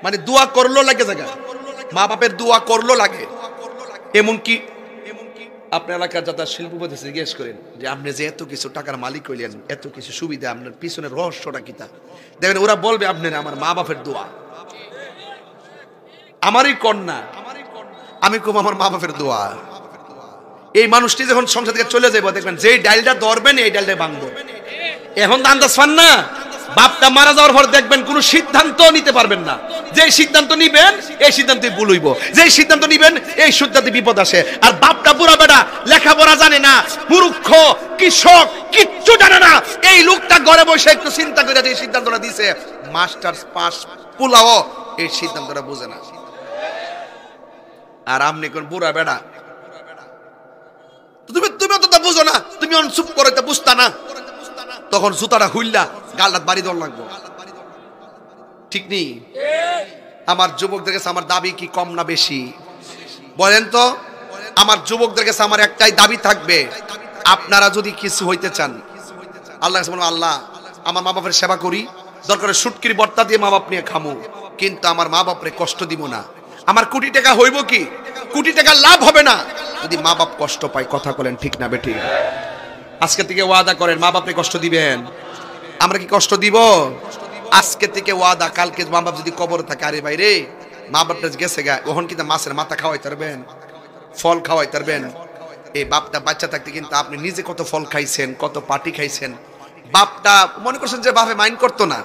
মানে দোয়া করলো লাগে জায়গা, মা বাপের দোয়া করলো লাগে। এমনকি আপনার এলাকার যারা শিল্পপতি জিজ্ঞেস করেন যে আপনি যে এত কিছু টাকার মালিক হইলেন, এত কিছু সুবিধা, আপনার পিছনের রহস্যটা কিতা, দেখেন ওরা বলবে আপনার আমার মা বাপের দোয়া। আমারই কন্যা, আমি কম আমার মা বাপের দোয়া। এই মানুষটি যখন সংসার থেকে চলে যাবো, দেখবেন যেই ডালটা ধরবেন এই ডালটা ভাঙবো। এখন তো আন্দাজ পান না, বাপটা মারা যাওয়ার পর দেখবেন কোন সিদ্ধান্ত নিতে পারবেন না। যে সিদ্ধান্ত নিবেন এই সিদ্ধান্তে ভুল হইব, যে সিদ্ধান্ত নিবেন এই সিদ্ধান্তে বিপদ আসে। আর বাপটা বুড়া বেটা, লেখাপড়া জানে না, মূর্খ, কৃষক, কিচ্ছু জানে না, এই লোকটা ঘরে বসে একটু চিন্তা করে যে সিদ্ধান্তটা দিছে, মাস্টার্স পাস পোলাও, এই সিদ্ধান্তটা বুঝে না। আর আপনি কোন বুড়া বেটা, তুমি তো বুঝো না, তুমি চুপ করে বুঝতা না, তখন জুতাটা হুইল্লা গালটা বাড়ি দল লাগবো, ঠিক নেই? আমার যুবকদের কাছে আমার দাবি কি কম না বেশি বলেন তো? আমার যুবকদের কাছে আমার একটাই দাবি থাকবে, আপনারা যদি কিছু হইতে চান, আল্লাহ আল্লাহ আমার মা বাপের সেবা করি, দরকার শুটকির বর্তা দিয়ে মা বাপ নিয়ে খামু, কিন্তু আমার মা বাপরে কষ্ট দিব না। আমার কোটি টাকা হইব কি, কোটি টাকা লাভ হবে না যদি মা বাপ কষ্ট পায়। কথা বলেন ঠিক না বেঠিক? আজকে থেকে ওয়াদা করেন মা বাপরে কষ্ট দিবেন। আমরা কি কষ্ট দিব? আজকে থেকে ওয়াদা, কালকে মা বাপ যদি কবর থাকে, আরে ভাই রে মা বাপটা গেছে গা, ওখান কিন্তু মাছের মাথা খাওয়াই তারবেন, ফল খাওয়াই তারবেন। এই বাপটা বাচ্চা থাকতে কিন্তু আপনি নিজে কত ফল খাইছেন, কত পাটি খাইছেন। বাপটা মনে করছেন যে বাপে মাইন্ড করতো না,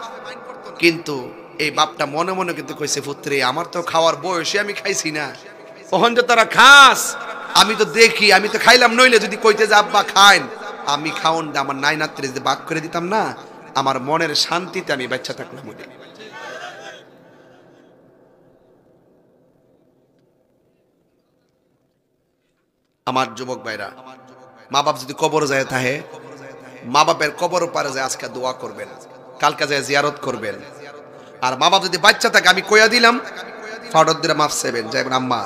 কিন্তু এই বাপটা মনে মনে কিন্তু কইছে, পুত্রে আমার তো খাওয়ার বয়সে আমি খাইছি না, ওখান যে তারা খাস, আমি তো দেখি, আমি তো খাইলাম, নইলে যদি কইতে যে আব্বা খাইন, আমি খাওন আমার নাই নাত্রে যে বাক করে দিতাম না, আমার মনের শান্তিতে আমি বাচ্চা থাকলাম। আমার যুবক ভাইরা, মা বাপ যদি কবর যায় তাহে, মা বাপের কবর পারে যায় আজকে দোয়া করবেন, কালকে যায় জিয়ারত করবেন। আর মা বাপ যদি বাচ্চা থাকে, আমি কইয়া দিলাম, ফাটক দিলে মাফ চাইবেন, যাইবেন আম্মা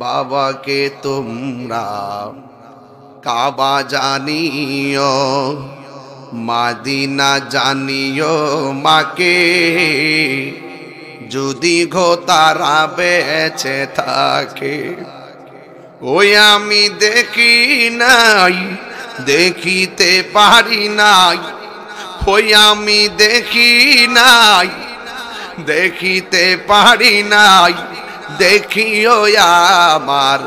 বাবাকে তোমরা কাবা জানিও, মাদিনা জানিও মাকে, যদি গো তারা বেঁচে থাকে। ওই আমি দেখি নাই, দেখিতে পারি নাই, ওই আমি দেখি নাই, দেখিতে পারি নাই, দেখিও আমার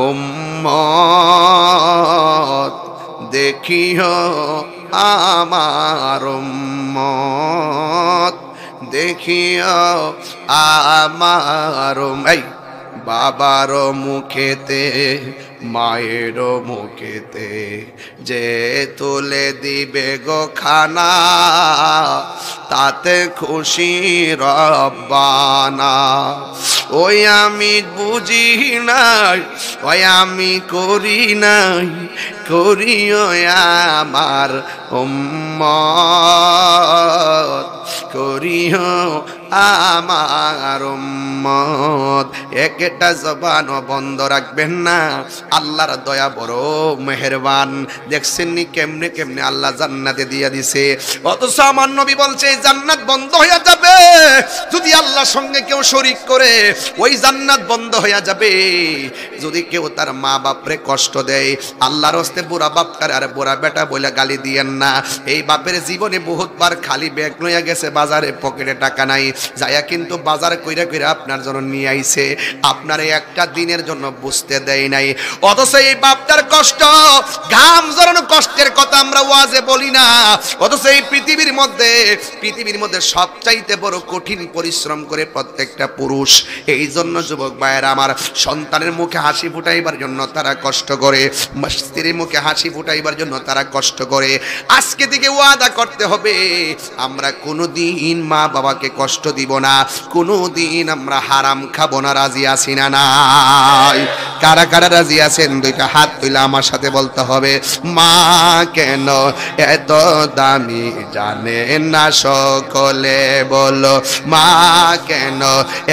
উম্মত দেখিও আমার উম্মত দেখিও আমার এই বাবার মুখেতে মায়ের মুখেতে যে তুলে দিবে গো খানা তাতে খুশি রব্বানা। ওই আমি বুঝি নাই, ওই আমি করি নাই, করিও আমার উম্মত, করিও আমার উম্মত। একটা জবান বন্ধ রাখবেন না। আল্লাহর দয়া বড় মেহেরবান। দেখছেন নি কেমনে কেমনে আল্লাহ জান্নাতে দিয়া দিছে, অথচ আমার নবী বলছে জান্নাত বন্ধ হয়ে যাবে যদি আল্লাহর সঙ্গে কেউ শরীক করে, ওই জান্নাত বন্ধ হয়ে যাবে যদি কেউ তার মা বাপরে কষ্ট দেয়। আল্লাহর হস্তে বুড়া বাপটার আর বুড়া বেটা বলে গালি দিয়েন না। এই বাপের জীবনে বহুতবার খালি ব্যাগ লইয়া গেছে বাজারে, পকেটে টাকা নাই, যাইয়া কিন্তু বাজার কইরা কইরা আপনার জন্য নিয়ে আইছে, আপনার একটা দিনের জন্য বুঝতে দেয় নাই। অথচ এই বাপটার কষ্ট, ঘাম ঝরানো কষ্টের কথা আমরা ওয়াজে বলি না। অথচ এই পৃথিবীর মধ্যে সবচাইতে বড় কঠিন পরিশ্রম করে প্রত্যেকটা পুরুষ। এই জন্য যুবক ভাইয়েরা আমার, সন্তানের মুখে হাসি ফুটাইবার জন্য তারা কষ্ট করে, স্ত্রীর মুখে হাসি ফুটাইবার জন্য তারা কষ্ট করে। আজকে থেকে ওয়াদা করতে হবে আমরা কোনোদিন মা বাবাকে কষ্ট দিব না, কোনোদিন আমরা হারাম খাবো না। রাজি আছি না নাই? কারা কারা রাজি আছেন দুইটা হাত তুলে আমার সাথে বলতে হবে, মা কেন এত দামি জানে না সকলে, বলো মা কেন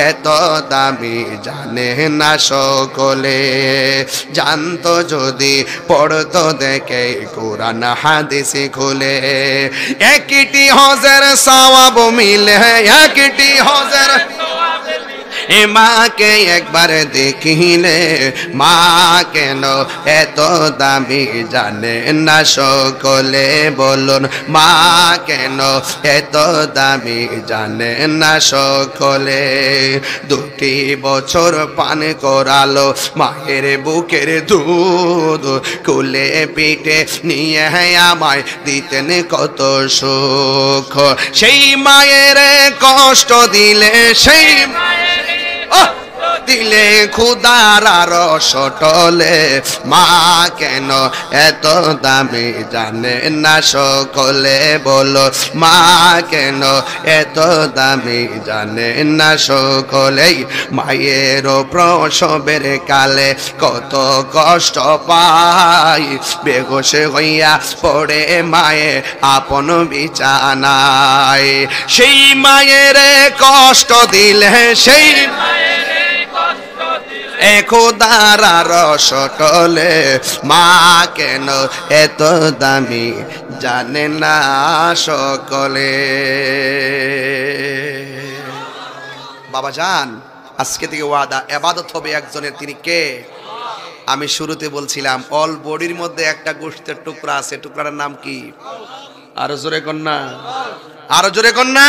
এত দামি জানে না সকলে। জানতো যদি পড়তো দেখে কোরআন হাদিস খুলে, একটি হজের সওয়াব মিলে, একটি হজের মাকে একবার দেখিলে, মা কেন এত দামি জানে না সকলে, বলুন মা কেন এত দামি জানে না সকলে। 2 বছর পান করালো মায়ের বুকের দুধ, কোলে পিঠে নিয়ে আমায় দিতেন কত সুখ। সেই মায়ের কষ্ট দিলে, সেই দিলে খুদার রস টলে, মা কেন এত দামি জানে না সকলে, বলো মা কেন এত দামি জানে না সকলে। মায়ের প্রসবের কালে কত কষ্ট পাই, বেহুশ হইয়া পড়ে মায়ে আপন বিছানায়। সেই মায়ের কষ্ট দিলে, সেই খোদার রস টলে, মা কেন এত দামি জানে না সকলে। বাবা জান, আজকে থেকে ওয়াদা, ইবাদত হবে একজনের, তিনি কে? আমি শুরুতে বলছিলাম অল বডির মধ্যে একটা গোশতের টুকরা আছে, টুকরার নাম কি? আরো জোরে কন্যা, আরো জোরে কন্যা।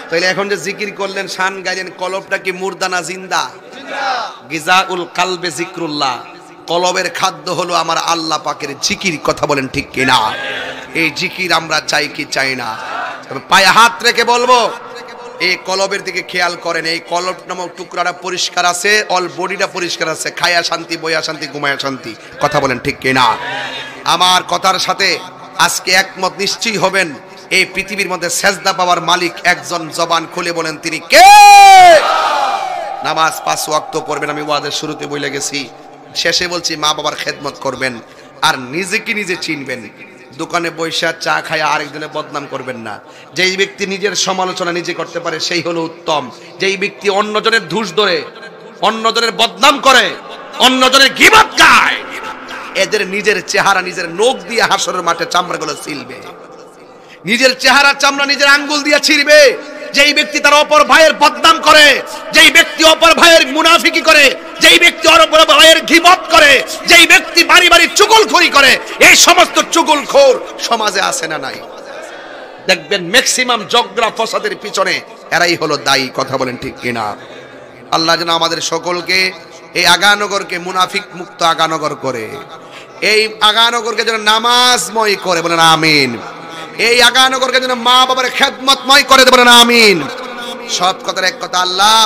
তাহলে এখন যে জিকির করলেন, শান গাইলেন, কলবটা কি মুর্দা না জিন্দা? গিজাউল কালবে জিক্রুল্লাহ, কলবের খাদ্য হলো আমার আল্লাহ পাকের জিকির। কথা বলেন ঠিক কিনা? এই জিকির আমরা চাই কি চাই না? পায়ে হাত রেখে বলবো, এই কলবের দিকে খেয়াল করেন। এই কলব নামক টুকরাটা পরিষ্কার আছে, অল বডিটা পরিষ্কার আছে, খায়া শান্তি, বইয়া শান্তি, ঘুমায়া শান্তি। কথা বলেন ঠিক কিনা? আমার কথার সাথে আজকে একমত নিশ্চয়ই হবেন, এই পৃথিবীর মধ্যে সেজদা পাওয়ার মালিক একজন, জবান খুলে বলেন তিনি কে? নামাজ 5 ওয়াক্ত পড়বেন, আমি ওয়াদের শুরুতে বলে গেছি, শেষে বলছি মা বাবার খেদমত করবেন, আর নিজেকে নিজে চিনবেন। দোকানে বৈশা চা খায় আরেকজনের বদনাম করবেন না। যেই ব্যক্তি নিজের সমালোচনা নিজে করতে পারে সেই হলো উত্তম। যেই ব্যক্তি অন্যজনের ধূস ধরে, অন্যজনের বদনাম করে, অন্যজনের গীবত গায়, এদের নিজের চেহারা নিজের নখ দিয়ে হাসরের মাঠে চামড়াগুলো ছিলবে, নিজের চেহারা চামড়া নিজের আঙ্গুল দিয়ে ছিঁড়বে। যেই ব্যক্তি তার অপর ভাইয়ের বদনাম করে, যেই ব্যক্তি অপর ভাইয়ের মুনাফিকি করে, যেই ব্যক্তি অপর ভাইয়ের গীবত করে, যেই ব্যক্তি বাড়ি বাড়ি চুগলখড়ি করে, এই সমস্ত চুগলখোর সমাজে আছে না নাই? দেখবেন ম্যাক্সিমাম ঝগড়া ফসাদের পিছনে এরাই হলো দায়ী। কথা বলেন ঠিক কিনা? আল্লাহ যেন আমাদের সকলকে এই আগানগরকে মুনাফিক মুক্ত আগানগর করে, এই আগানগরকে যেন নামাজময় করে, বলেন আমিন। এই আগানগরকে যেন মা বাবার খেদমতময় করে, বলেন আমিন। সৎ কথার এক কথা, আল্লাহ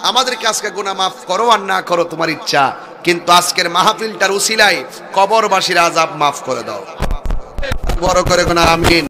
আমাদেরকে আজকে গুনাহ মাফ করো আর না করো তোমার ইচ্ছা, কিন্তু আজকের মাহফিলটার উসিলায় কবরবাসীর আযাব মাফ করে দাও। বড় করে গুনাহ আমিন।